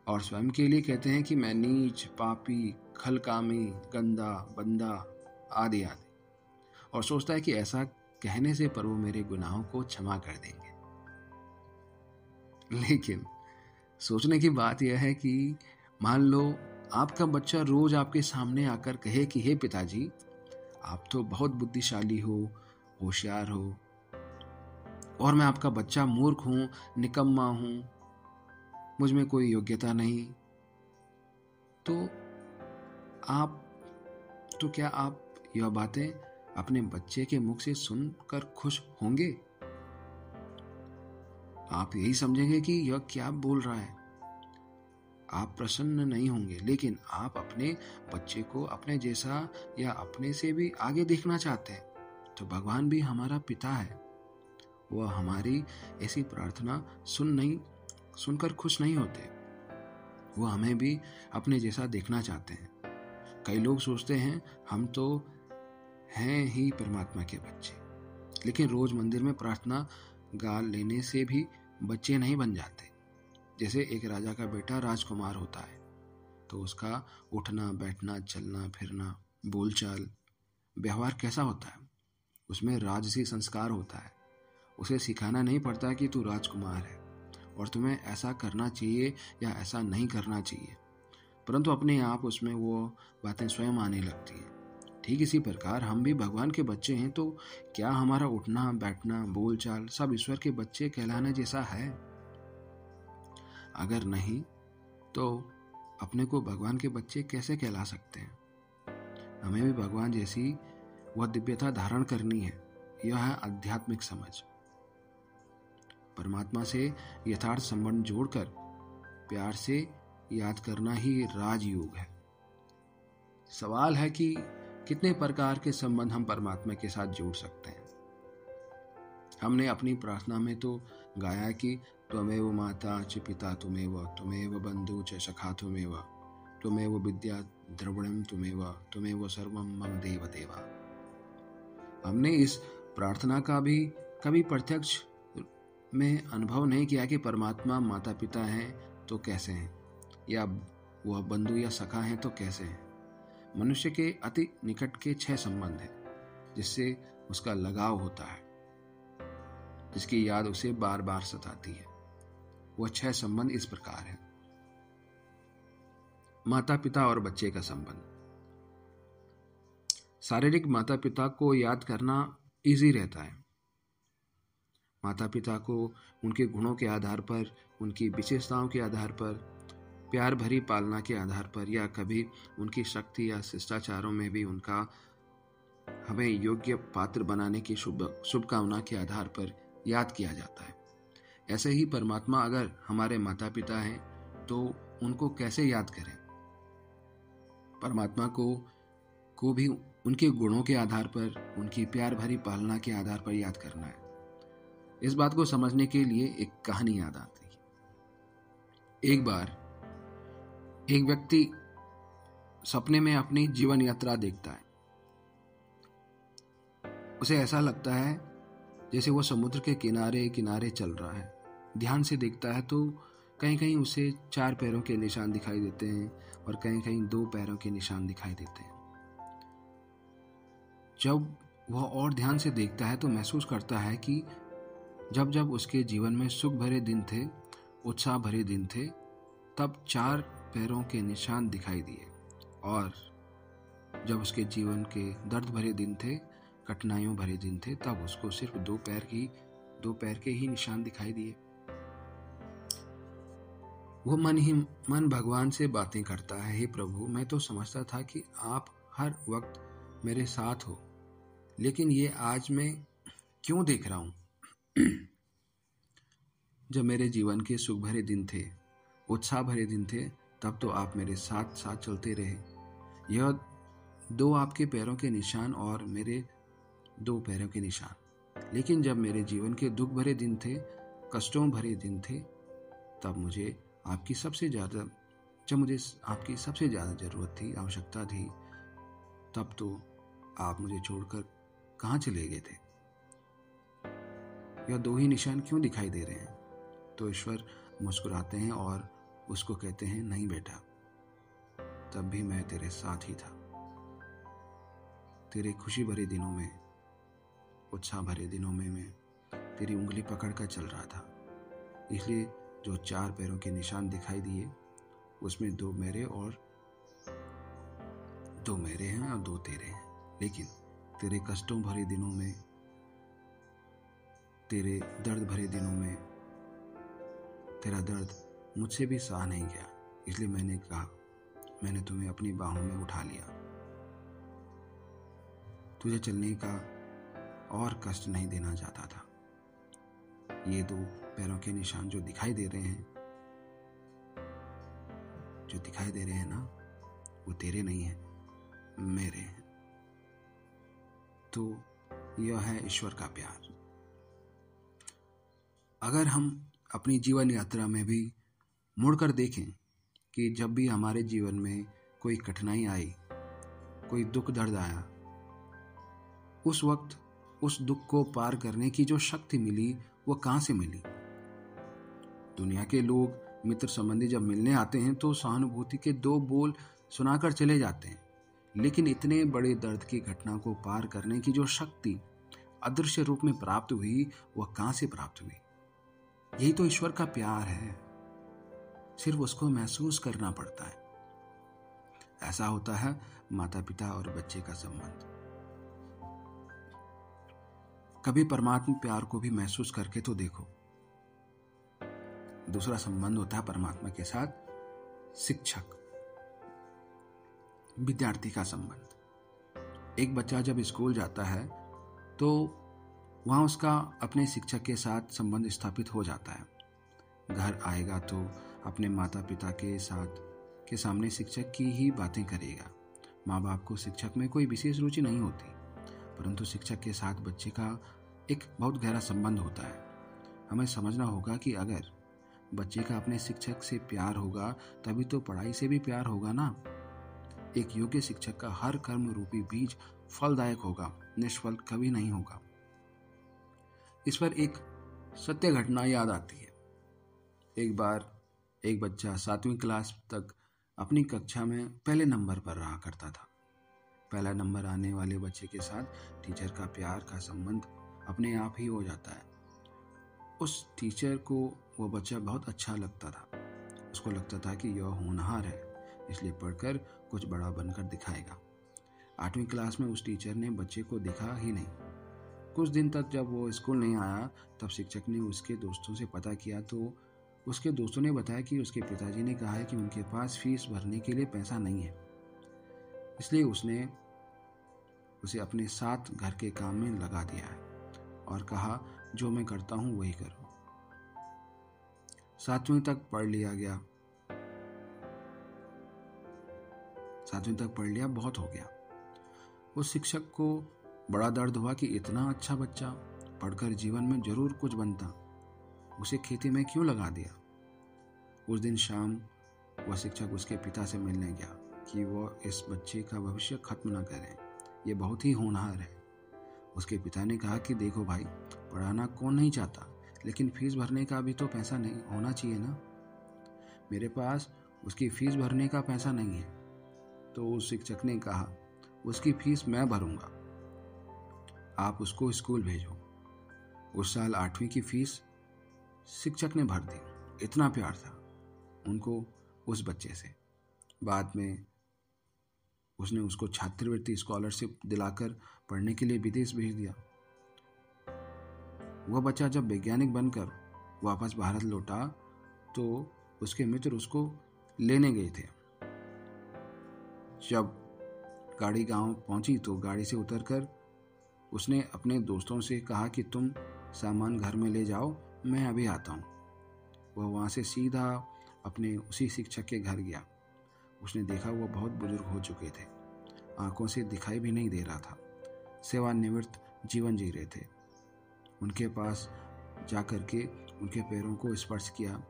Speaker 1: और स्वयं के लिए कहते हैं कि मैं नीच, पापी, खलकामी, गंदा, बंदा, आदि आदि, और सोचता है कि ऐसा कहने से प्रभु मेरे गुनाहों को क्षमा कर देंगे। लेकिन सोचने की बात यह है कि मान लो आपका बच्चा रोज आपके सामने आकर कहे कि हे पिताजी आप तो बहुत बुद्धिशाली हो, होशियार हो, और मैं आपका बच्चा मूर्ख हूं, निकम्मा हूं, मुझ में कोई योग्यता नहीं, तो क्या आप यह बातें अपने बच्चे के मुख से सुनकर खुश होंगे? आप यही समझेंगे कि यह क्या बोल रहा है। आप प्रसन्न नहीं होंगे, लेकिन आप अपने बच्चे को अपने जैसा या अपने से भी आगे देखना चाहते हैं। तो भगवान भी हमारा पिता है, वह हमारी ऐसी प्रार्थना सुनकर खुश नहीं होते। वह हमें भी अपने जैसा देखना चाहते हैं। कई लोग सोचते हैं हम तो हैं ही परमात्मा के बच्चे, लेकिन रोज मंदिर में प्रार्थना गा लेने से भी बच्चे नहीं बन जाते। जैसे एक राजा का बेटा राजकुमार होता है तो उसका उठना, बैठना, चलना फिरना, बोलचाल, व्यवहार कैसा होता है? उसमें राजसी संस्कार होता है। उसे सिखाना नहीं पड़ता कि तू राजकुमार है और तुम्हें ऐसा करना चाहिए या ऐसा नहीं करना चाहिए, परंतु अपने आप उसमें वो बातें स्वयं आने लगती हैं। ठीक इसी प्रकार हम भी भगवान के बच्चे हैं, तो क्या हमारा उठना, बैठना, बोलचाल सब ईश्वर के बच्चे कहलाने जैसा है? अगर नहीं तो अपने को भगवान के बच्चे कैसे कहला सकते हैं? हमें भी भगवान जैसी वह दिव्यता धारण करनी है। यह है आध्यात्मिक समझ। परमात्मा से यथार्थ संबंध जोड़कर प्यार से याद करना ही राजयोग है। सवाल है कि कितने प्रकार के संबंध हम परमात्मा के साथ जोड़ सकते हैं। हमने अपनी प्रार्थना में तो गाया कि त्वमेव माता च पिता त्वमेव बंधु च सखा त्वमेव विद्या द्रविणम त्वमेव सर्वम मम देव देवा। हमने इस प्रार्थना का भी कभी प्रत्यक्ष में अनुभव नहीं किया कि परमात्मा माता पिता हैं तो कैसे हैं, या वह बंधु या सखा हैं तो कैसे हैं। मनुष्य के अति निकट के 6 संबंध हैं जिससे उसका लगाव होता है, जिसकी याद उसे बार बार सताती है। वह 6 संबंध इस प्रकार हैं। माता पिता और बच्चे का संबंध। शारीरिक माता पिता को याद करना इजी रहता है। माता पिता को उनके गुणों के आधार पर, उनकी विशेषताओं के आधार पर, प्यार भरी पालना के आधार पर, या कभी उनकी शक्ति या शिष्टाचारों में भी उनका हमें योग्य पात्र बनाने की शुभकामना के आधार पर याद किया जाता है। ऐसे ही परमात्मा अगर हमारे माता पिता हैं तो उनको कैसे याद करें? परमात्मा को भी उनके गुणों के आधार पर, उनकी प्यार भरी पालना के आधार पर याद करना है। इस बात को समझने के लिए एक कहानी याद आती है। एक बार एक व्यक्ति सपने में अपनी जीवन यात्रा देखता है। उसे ऐसा लगता है जैसे वो समुद्र के किनारे किनारे चल रहा है। ध्यान से देखता है तो कहीं कहीं उसे 4 पैरों के निशान दिखाई देते हैं और कहीं कहीं 2 पैरों के निशान दिखाई देते हैं। जब वह और ध्यान से देखता है तो महसूस करता है कि जब जब उसके जीवन में सुख भरे दिन थे, उत्साह भरे दिन थे, तब 4 पैरों के निशान दिखाई दिए, और जब उसके जीवन के दर्द भरे दिन थे, कठिनाइयों भरे दिन थे, तब उसको सिर्फ दो पैर के ही निशान दिखाई दिए। वो मन भगवान से बातें करता है, हे प्रभु, मैं तो समझता था कि आप हर वक्त मेरे साथ हो, लेकिन ये आज मैं क्यों देख रहा हूं? जब मेरे जीवन के सुख भरे दिन थे, उत्साह भरे दिन थे, तब तो आप मेरे साथ साथ चलते रहे। यह दो आपके पैरों के निशान और मेरे दो पैरों के निशान। लेकिन जब मेरे जीवन के दुख भरे दिन थे, कष्टों भरे दिन थे, तब मुझे आपकी सबसे ज़्यादा ज़रूरत थी, आवश्यकता थी, तब तो आप मुझे छोड़कर कहाँ चले गए थे? यह दो ही निशान क्यों दिखाई दे रहे हैं? तो ईश्वर मुस्कुराते हैं और उसको कहते हैं, नहीं बेटा, तब भी मैं तेरे साथ ही था। तेरे खुशी भरे दिनों में, उत्साह भरे दिनों में मैं तेरी उंगली पकड़ कर चल रहा था। इसलिए जो 4 पैरों के निशान दिखाई दिए, उसमें 2 मेरे हैं और 2 तेरे हैं। लेकिन तेरे कष्टों भरे दिनों में, तेरे दर्द भरे दिनों में, तेरा दर्द मुझसे भी सहा नहीं गया। इसलिए मैंने तुम्हें अपनी बाहों में उठा लिया। तुझे चलने का और कष्ट नहीं देना चाहता था। ये 2 पैरों के निशान जो दिखाई दे रहे हैं ना, वो तेरे नहीं हैं, मेरे हैं। तो यह है ईश्वर का प्यार। अगर हम अपनी जीवन यात्रा में भी मुड़कर देखें कि जब भी हमारे जीवन में कोई कठिनाई आई, कोई दुख दर्द आया, उस वक्त उस दुख को पार करने की जो शक्ति मिली, वो कहाँ से मिली? दुनिया के लोग, मित्र संबंधी जब मिलने आते हैं तो सहानुभूति के 2 बोल सुनाकर चले जाते हैं, लेकिन इतने बड़े दर्द की घटना को पार करने की जो शक्ति अदृश्य रूप में प्राप्त हुई, वह कहाँ से प्राप्त हुई? यही तो ईश्वर का प्यार है। सिर्फ उसको महसूस करना पड़ता है। ऐसा होता है माता पिता और बच्चे का संबंध। कभी परमात्मा प्यार को भी महसूस करके तो देखो। दूसरा संबंध होता है परमात्मा के साथ शिक्षक विद्यार्थी का संबंध। एक बच्चा जब स्कूल जाता है तो वहाँ उसका अपने शिक्षक के साथ संबंध स्थापित हो जाता है। घर आएगा तो अपने माता पिता के सामने शिक्षक की ही बातें करेगा। माँ बाप को शिक्षक में कोई विशेष रुचि नहीं होती, परंतु शिक्षक के साथ बच्चे का एक बहुत गहरा संबंध होता है। हमें समझना होगा कि अगर बच्चे का अपने शिक्षक से प्यार होगा, तभी तो पढ़ाई से भी प्यार होगा ना। एक योग्य शिक्षक का हर कर्म रूपी बीज फलदायक होगा, निष्फल कभी नहीं होगा। इस पर एक सत्य घटना याद आती है। एक बार एक बच्चा 7वीं क्लास तक अपनी कक्षा में पहले नंबर पर रहा करता था। पहला नंबर आने वाले बच्चे के साथ टीचर का प्यार का संबंध अपने आप ही हो जाता है। उस टीचर को वो बच्चा बहुत अच्छा लगता था। उसको लगता था कि यह होनहार है, इसलिए पढ़कर कुछ बड़ा बनकर दिखाएगा। 8वीं क्लास में उस टीचर ने बच्चे को देखा ही नहीं। कुछ दिन तक जब वो स्कूल नहीं आया, तब शिक्षक ने उसके दोस्तों से पता किया तो उसके दोस्तों ने बताया कि उसके पिताजी ने कहा है कि उनके पास फीस भरने के लिए पैसा नहीं है, इसलिए उसने उसे अपने साथ घर के काम में लगा दिया है और कहा, जो मैं करता हूँ वही करो। 7वीं तक पढ़ लिया, बहुत हो गया। उस शिक्षक को बड़ा दर्द हुआ कि इतना अच्छा बच्चा पढ़कर जीवन में जरूर कुछ बनता, उसे खेती में क्यों लगा दिया। उस दिन शाम वह शिक्षक उसके पिता से मिलने गया कि वह इस बच्चे का भविष्य खत्म न करें, ये बहुत ही होनहार है। उसके पिता ने कहा कि देखो भाई, पढ़ाना कौन नहीं चाहता, लेकिन फीस भरने का भी तो पैसा नहीं होना चाहिए ना। मेरे पास उसकी फीस भरने का पैसा नहीं है। तो उस शिक्षक ने कहा, उसकी फीस मैं भरूंगा, आप उसको स्कूल भेजो। उस साल 8वीं की फीस शिक्षक ने भर दी। इतना प्यार था उनको उस बच्चे से। बाद में उसने उसको छात्रवृत्ति स्कॉलरशिप दिलाकर पढ़ने के लिए विदेश भेज दिया। वह बच्चा जब वैज्ञानिक बनकर वापस भारत लौटा तो उसके मित्र उसको लेने गए थे। जब गाड़ी गांव पहुंची तो गाड़ी से उतरकर उसने अपने दोस्तों से कहा कि तुम सामान घर में ले जाओ, मैं अभी आता हूँ। वह वहाँ से सीधा अपने उसी शिक्षक के घर गया। उसने देखा वह बहुत बुजुर्ग हो चुके थे, आंखों से दिखाई भी नहीं दे रहा था, सेवानिवृत्त जीवन जी रहे थे। उनके पास जाकर के उनके पैरों को स्पर्श किया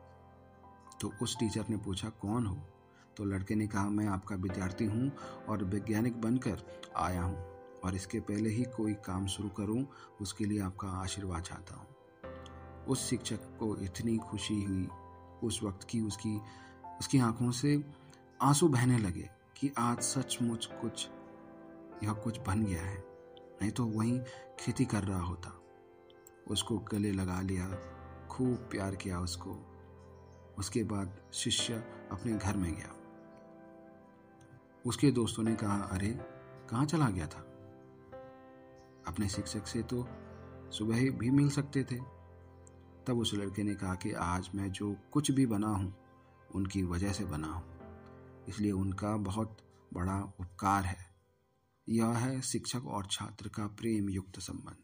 Speaker 1: तो उस टीचर ने पूछा, कौन हो? तो लड़के ने कहा, मैं आपका विद्यार्थी हूँ और वैज्ञानिक बनकर आया हूँ और इसके पहले ही कोई काम शुरू करूँ उसके लिए आपका आशीर्वाद चाहता हूँ। उस शिक्षक को इतनी खुशी हुई उस वक्त की उसकी आंखों से आंसू बहने लगे कि आज सचमुच कुछ बन गया है, नहीं तो वहीं खेती कर रहा होता। उसको गले लगा लिया, खूब प्यार किया उसको। उसके बाद शिष्य अपने घर में गया। उसके दोस्तों ने कहा, अरे कहाँ चला गया था? अपने शिक्षक से तो सुबह भी मिल सकते थे। तब उस लड़के ने कहा कि आज मैं जो कुछ भी बना हूँ उनकी वजह से बना हूँ, इसलिए उनका बहुत बड़ा उपकार है। यह है शिक्षक और छात्र का प्रेम युक्त संबंध।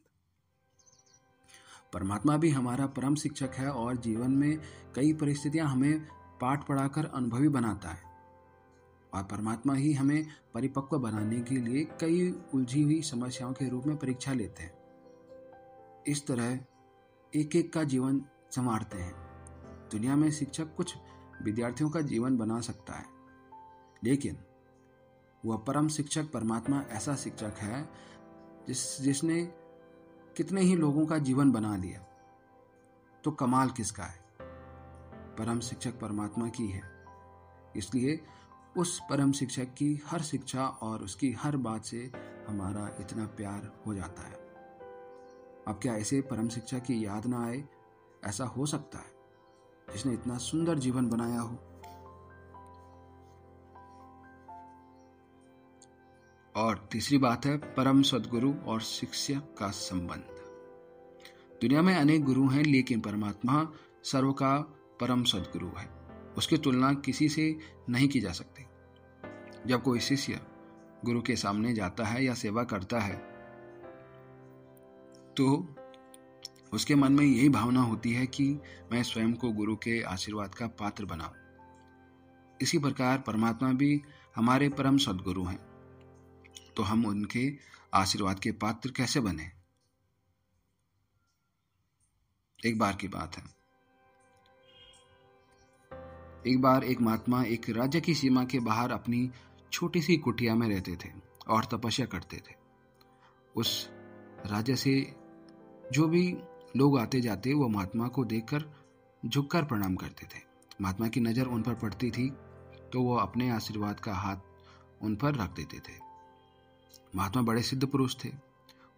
Speaker 1: परमात्मा भी हमारा परम शिक्षक है और जीवन में कई परिस्थितियां हमें पाठ पढ़ाकर अनुभवी बनाता है और परमात्मा ही हमें परिपक्व बनाने के लिए कई उलझी हुई समस्याओं के रूप में परीक्षा लेते हैं। इस तरह एक एक का जीवन संवारते हैं। दुनिया में शिक्षक कुछ विद्यार्थियों का जीवन बना सकता है, लेकिन वह परम शिक्षक परमात्मा ऐसा शिक्षक है जिसने कितने ही लोगों का जीवन बना दिया। तो कमाल किसका है? परम शिक्षक परमात्मा की है। इसलिए उस परम शिक्षक की हर शिक्षा और उसकी हर बात से हमारा इतना प्यार हो जाता है। अब क्या ऐसे परम शिक्षक की याद ना आए? ऐसा हो सकता है जिसने इतना सुंदर जीवन बनाया हो। और तीसरी बात है परम सद्गुरु और शिष्य का संबंध। दुनिया में अनेक गुरु हैं, लेकिन परमात्मा सर्व का परम सद्गुरु है। उसकी तुलना किसी से नहीं की जा सकती। जब कोई शिष्य गुरु के सामने जाता है या सेवा करता है तो उसके मन में यही भावना होती है कि मैं स्वयं को गुरु के आशीर्वाद का पात्र बनाऊं। इसी प्रकार परमात्मा भी हमारे परम सद्गुरु हैं, तो हम उनके आशीर्वाद के पात्र कैसे बने? एक बार की बात है, एक बार एक महात्मा एक राज्य की सीमा के बाहर अपनी छोटी सी कुटिया में रहते थे और तपस्या करते थे। उस राज्य से जो भी लोग आते जाते वो महात्मा को देखकर झुककर प्रणाम करते थे। महात्मा की नजर उन पर पड़ती थी तो वो अपने आशीर्वाद का हाथ उन पर रख देते थे। महात्मा बड़े सिद्ध पुरुष थे।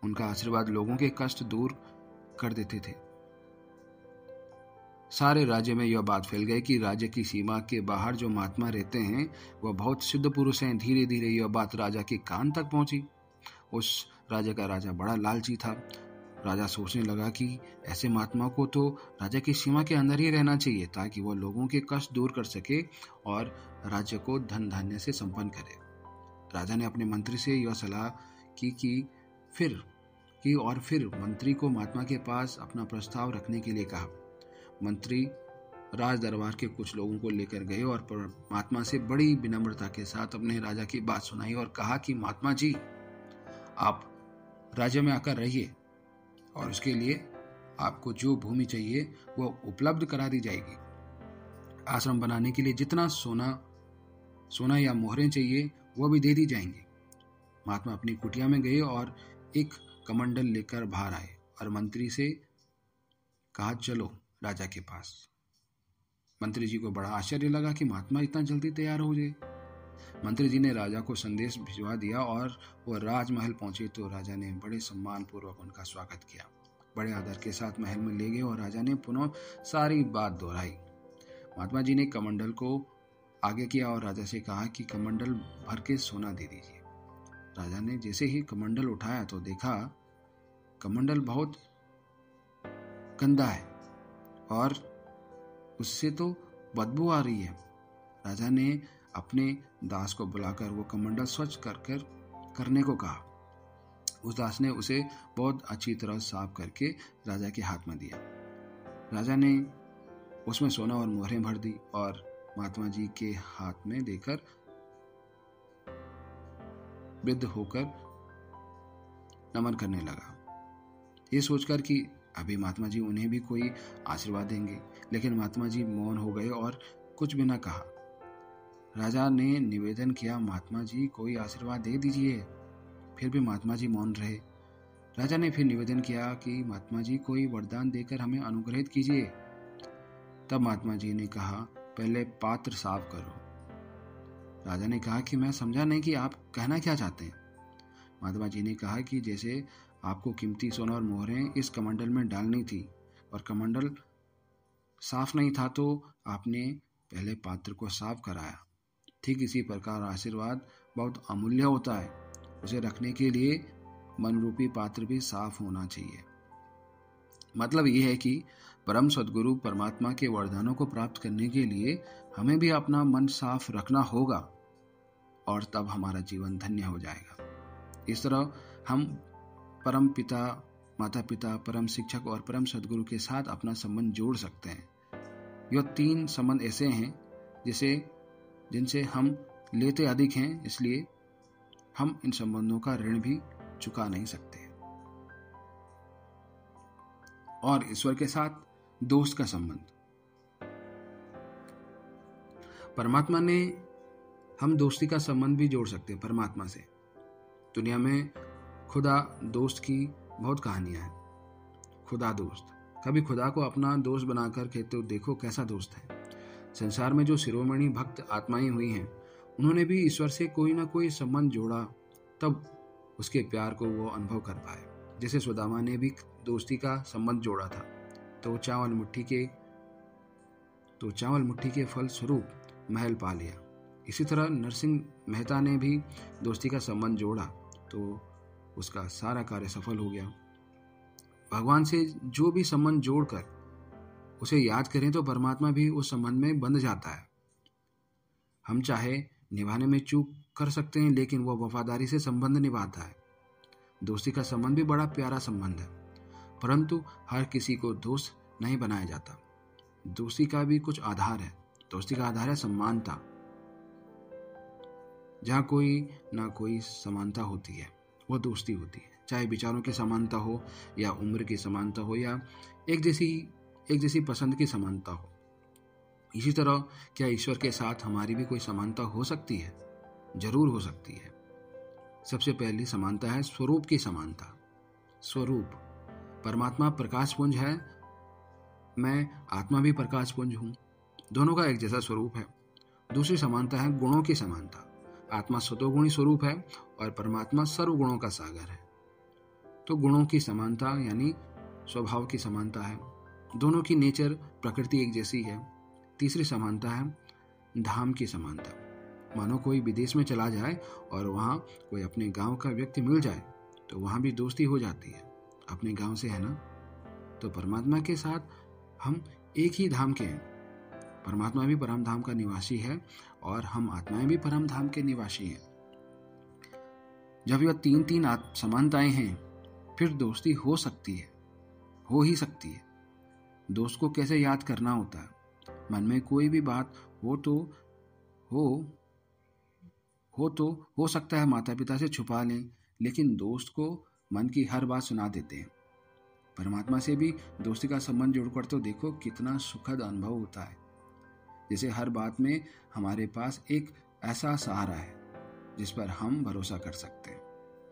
Speaker 1: उनका आशीर्वाद लोगों के कष्ट दूर कर देते थे। सारे राज्य में यह बात फैल गई कि राज्य की सीमा के बाहर जो महात्मा रहते हैं वह बहुत सिद्ध पुरुष हैं। धीरे धीरे यह बात राजा के कान तक पहुंची। उस राज्य का राजा बड़ा लालची था। राजा सोचने लगा कि ऐसे महात्मा को तो राज्य की सीमा के अंदर ही रहना चाहिए ताकि वह लोगों के कष्ट दूर कर सके और राज्य को धन धान्य से संपन्न करे। राजा ने अपने मंत्री से यह सलाह की और फिर मंत्री को महात्मा के पास अपना प्रस्ताव रखने के लिए कहा। मंत्री राज दरबार के कुछ लोगों को लेकर गए और महात्मा से बड़ी विनम्रता के साथ अपने राजा की बात सुनाई और कहा कि महात्मा जी, आप राज्य में आकर रहिए और उसके लिए आपको जो भूमि चाहिए वो उपलब्ध करा दी जाएगी। आश्रम बनाने के लिए जितना सोना या मोहरें चाहिए वो भी दे दी जाएंगी। महात्मा अपनी कुटिया में गए और एक कमंडल लेकर बाहर आए और मंत्री से कहा, चलो राजा के पास। मंत्री जी को बड़ा आश्चर्य लगा कि महात्मा इतना जल्दी तैयार हो गए। मंत्री जी ने राजा को संदेश भिजवा दिया और वो राजमहल पहुंचे तो राजा ने बड़े सम्मान पूर्वक उनका स्वागत किया। बड़े आदर के साथ महल में ले गए और राजा ने पुनः सारी बात दोहराई। महात्मा जी ने कमंडल को आगे किया और राजा से कहा कि कमंडल भर के सोना दे दीजिए। राजा ने जैसे ही कमंडल उठाया तो देखा कमंडल बहुत गंदा है और उससे तो बदबू आ रही है। राजा ने अपने दास को बुलाकर वो कमंडल स्वच्छ करने को कहा। उस दास ने उसे बहुत अच्छी तरह साफ करके राजा के हाथ में दिया। राजा ने उसमें सोना और मोहरें भर दी और महात्मा जी के हाथ में देकर वृद्ध होकर नमन करने लगा, ये सोचकर कि अभी महात्मा जी उन्हें भी कोई आशीर्वाद देंगे। लेकिन महात्मा जी मौन हो गए और कुछ भी न कहा। राजा ने निवेदन किया, महात्मा जी कोई आशीर्वाद दे दीजिए। फिर भी महात्मा जी मौन रहे। राजा ने फिर निवेदन किया कि महात्मा जी कोई वरदान देकर हमें अनुग्रहित कीजिए। तब महात्मा जी ने कहा, पहले पात्र साफ करो। राजा ने कहा कि मैं समझा नहीं कि आप कहना क्या चाहते हैं। महात्मा जी ने कहा कि जैसे आपको कीमती सोना और मोहरें इस कमंडल में डालनी थी और कमंडल साफ नहीं था तो आपने पहले पात्र को साफ कराया, ठीक इसी प्रकार आशीर्वाद बहुत अमूल्य होता है। उसे रखने के लिए मन रूपी पात्र भी साफ होना चाहिए। मतलब यह है कि परम सद्गुरु परमात्मा के वरदानों को प्राप्त करने के लिए हमें भी अपना मन साफ रखना होगा और तब हमारा जीवन धन्य हो जाएगा। इस तरह हम परम पिता, माता पिता, परम शिक्षक और परम सद्गुरु के साथ अपना संबंध जोड़ सकते हैं। यह 3 संबंध ऐसे हैं जिनसे हम लेते अधिक हैं, इसलिए हम इन संबंधों का ऋण भी चुका नहीं सकते। और ईश्वर के साथ दोस्त का संबंध। परमात्मा ने हम दोस्ती का संबंध भी जोड़ सकते हैं परमात्मा से। दुनिया में खुदा दोस्त की बहुत कहानियां हैं। खुदा दोस्त, कभी खुदा को अपना दोस्त बनाकर के तो देखो कैसा दोस्त है। संसार में जो शिरोमणि भक्त आत्माएं हुई हैं, उन्होंने भी ईश्वर से कोई ना कोई संबंध जोड़ा, तब उसके प्यार को वो अनुभव कर पाए। जैसे सुदामा ने भी दोस्ती का संबंध जोड़ा था तो चावल मुट्ठी के फल स्वरूप महल पा लिया। इसी तरह नरसिंह मेहता ने भी दोस्ती का संबंध जोड़ा तो उसका सारा कार्य सफल हो गया। भगवान से जो भी संबंध जोड़कर उसे याद करें तो परमात्मा भी उस संबंध में बंध जाता है। हम चाहे निभाने में चूक कर सकते हैं, लेकिन वह वफादारी से संबंध निभाता है। दोस्ती का संबंध भी बड़ा प्यारा संबंध है, परंतु हर किसी को दोस्त नहीं बनाया जाता। दोस्ती का भी कुछ आधार है। दोस्ती का आधार है समानता। जहाँ कोई ना कोई समानता होती है वह दोस्ती होती है। चाहे विचारों की समानता हो या उम्र की समानता हो या एक जैसी पसंद की समानता हो। इसी तरह क्या ईश्वर के साथ हमारी भी कोई समानता हो सकती है? जरूर हो सकती है। सबसे पहली समानता है स्वरूप की समानता। स्वरूप, परमात्मा प्रकाश पुंज है, मैं आत्मा भी प्रकाश पुंज हूँ, दोनों का एक जैसा स्वरूप है। दूसरी समानता है गुणों की समानता। आत्मा सतोगुणी स्वरूप है और परमात्मा सर्वगुणों का सागर है। तो गुणों की समानता यानी स्वभाव की समानता है। दोनों की नेचर, प्रकृति एक जैसी है। तीसरी समानता है धाम की समानता। मानो कोई विदेश में चला जाए और वहाँ कोई अपने गांव का व्यक्ति मिल जाए तो वहाँ भी दोस्ती हो जाती है, अपने गांव से, है ना। तो परमात्मा के साथ हम एक ही धाम के हैं। परमात्मा भी परम धाम का निवासी है और हम आत्माएं भी परम धाम के निवासी हैं। जब यह 3 समानताएं हैं फिर दोस्ती हो सकती है, हो ही सकती है। दोस्त को कैसे याद करना होता है? मन में कोई भी बात हो सकता है माता पिता से छुपा लें, लेकिन दोस्त को मन की हर बात सुना देते हैं। परमात्मा से भी दोस्ती का संबंध जोड़कर तो देखो कितना सुखद अनुभव होता है। जैसे हर बात में हमारे पास एक ऐसा सहारा है जिस पर हम भरोसा कर सकते हैं,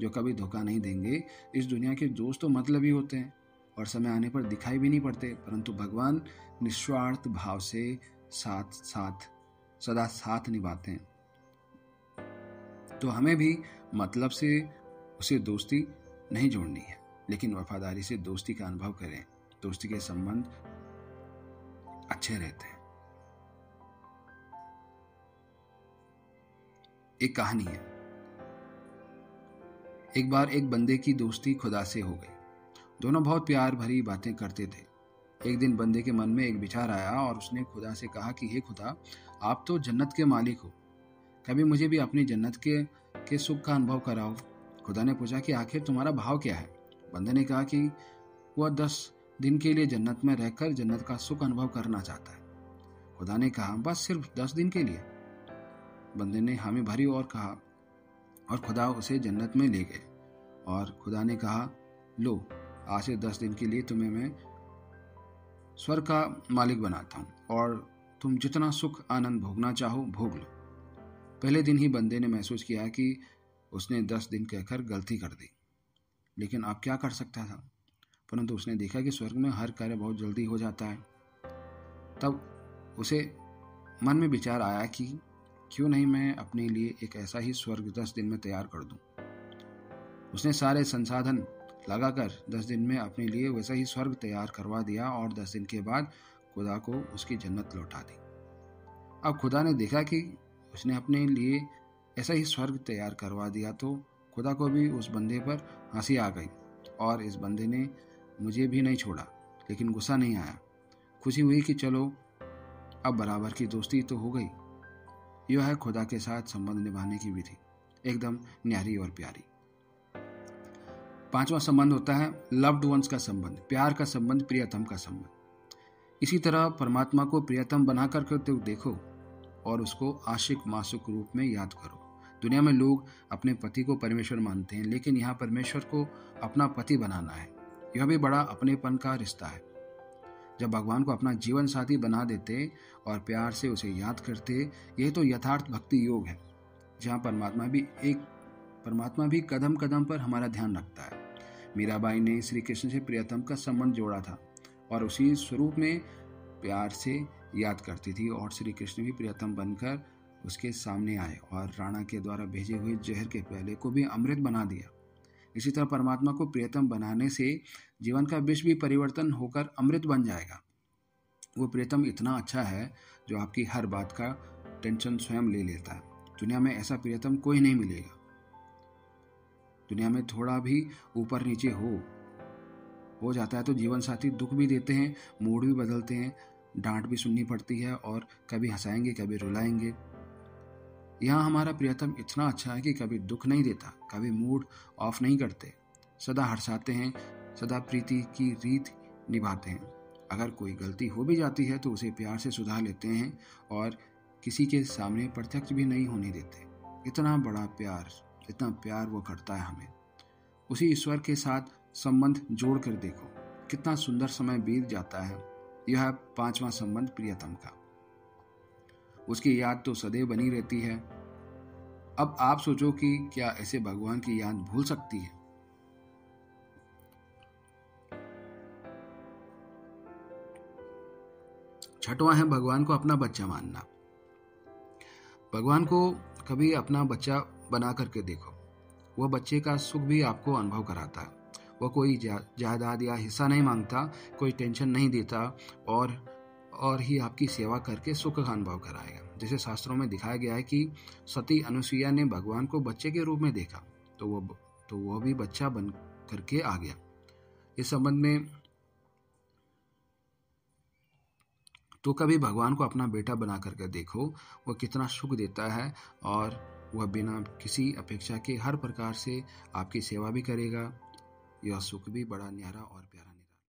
Speaker 1: जो कभी धोखा नहीं देंगे। इस दुनिया के दोस्त तो मतलबी होते हैं और समय आने पर दिखाई भी नहीं पड़ते, परंतु भगवान निस्वार्थ भाव से सदा साथ निभाते हैं। तो हमें भी मतलब से उसे दोस्ती नहीं जोड़नी है, लेकिन वफादारी से दोस्ती का अनुभव करें। दोस्ती के संबंध अच्छे रहते हैं। एक कहानी है। एक बार एक बंदे की दोस्ती खुदा से हो गई। दोनों बहुत प्यार भरी बातें करते थे। एक दिन बंदे के मन में एक विचार आया और उसने खुदा से कहा कि हे खुदा, आप तो जन्नत के मालिक हो, कभी मुझे भी अपनी जन्नत के सुख का अनुभव कराओ। खुदा ने पूछा कि आखिर तुम्हारा भाव क्या है। बंदे ने कहा कि वह 10 दिन के लिए जन्नत में रहकर जन्नत का सुख अनुभव करना चाहता है। खुदा ने कहा, बस सिर्फ 10 दिन के लिए? बंदे ने हामी भरी और कहा, और खुदा उसे जन्नत में ले गए। और खुदा ने कहा, लो, आज से 10 दिन के लिए तुम्हें मैं स्वर्ग का मालिक बनाता हूँ और तुम जितना सुख आनंद भोगना चाहो भोग लो। पहले दिन ही बंदे ने महसूस किया कि उसने 10 दिन कहकर गलती कर दी, लेकिन अब क्या कर सकता था। परंतु उसने देखा कि स्वर्ग में हर कार्य बहुत जल्दी हो जाता है। तब उसे मन में विचार आया कि क्यों नहीं मैं अपने लिए एक ऐसा ही स्वर्ग 10 दिन में तैयार कर दूं। उसने सारे संसाधन लगाकर 10 दिन में अपने लिए वैसा ही स्वर्ग तैयार करवा दिया और 10 दिन के बाद खुदा को उसकी जन्नत लौटा दी। अब खुदा ने देखा कि उसने अपने लिए ऐसा ही स्वर्ग तैयार करवा दिया तो खुदा को भी उस बंदे पर हंसी आ गई और इस बंदे ने मुझे भी नहीं छोड़ा, लेकिन गुस्सा नहीं आया। खुशी हुई कि चलो अब बराबर की दोस्ती तो हो गई। यह है खुदा के साथ संबंध निभाने की विधि, एकदम न्यारी और प्यारी। 5वां संबंध होता है लव्ड वंस का संबंध, प्यार का संबंध, प्रियतम का संबंध। इसी तरह परमात्मा को प्रियतम बनाकर के देखो और उसको आशिक मासूक रूप में याद करो। दुनिया में लोग अपने पति को परमेश्वर मानते हैं, लेकिन यहाँ परमेश्वर को अपना पति बनाना है। यह भी बड़ा अपनेपन का रिश्ता है। जब भगवान को अपना जीवन साथी बना देते और प्यार से उसे याद करते, यह तो यथार्थ भक्ति योग है, जहाँ परमात्मा भी कदम कदम पर हमारा ध्यान रखता है। मीराबाई ने श्री कृष्ण से प्रियतम का संबंध जोड़ा था और उसी स्वरूप में प्यार से याद करती थी और श्री कृष्ण भी प्रियतम बनकर उसके सामने आए और राणा के द्वारा भेजे हुए जहर के प्याले को भी अमृत बना दिया। इसी तरह परमात्मा को प्रियतम बनाने से जीवन का विष भी परिवर्तन होकर अमृत बन जाएगा। वो प्रियतम इतना अच्छा है जो आपकी हर बात का टेंशन स्वयं ले लेता है। दुनिया में ऐसा प्रियतम कोई नहीं मिलेगा। दुनिया में थोड़ा भी ऊपर नीचे हो जाता है तो जीवन साथी दुख भी देते हैं, मूड भी बदलते हैं, डांट भी सुननी पड़ती है और कभी हंसाएंगे कभी रुलाएंगे। यहाँ हमारा प्रियतम इतना अच्छा है कि कभी दुख नहीं देता, कभी मूड ऑफ नहीं करते, सदा हंसाते हैं, सदा प्रीति की रीत निभाते हैं। अगर कोई गलती हो भी जाती है तो उसे प्यार से सुधार लेते हैं और किसी के सामने प्रत्यक्ष भी नहीं होने देते। इतना बड़ा प्यार, इतना प्यार वो करता है हमें। उसी ईश्वर के साथ संबंध जोड़ कर देखो, कितना सुंदर समय बीत जाता है। यह है 5वां संबंध प्रियतम का। उसकी याद तो सदैव बनी रहती है। अब आप सोचो कि क्या ऐसे भगवान की याद भूल सकती है? छठवां है भगवान को अपना बच्चा मानना। भगवान को कभी अपना बच्चा बना करके देखो। वह बच्चे का सुख भी आपको अनुभव कराता है। वह कोई जायदाद या हिस्सा नहीं मांगता, कोई टेंशन नहीं देता और ही आपकी सेवा करके सुख का अनुभव कराएगा। जैसे शास्त्रों में दिखाया गया है कि सती अनुसुईया ने भगवान को बच्चे के रूप में देखा तो वह भी बच्चा बन करके आ गया। इस संबंध में तो कभी भगवान को अपना बेटा बना करके देखो, वह कितना सुख देता है और वह बिना किसी अपेक्षा के हर प्रकार से आपकी सेवा भी करेगा। यह सुख भी बड़ा न्यारा और प्यारा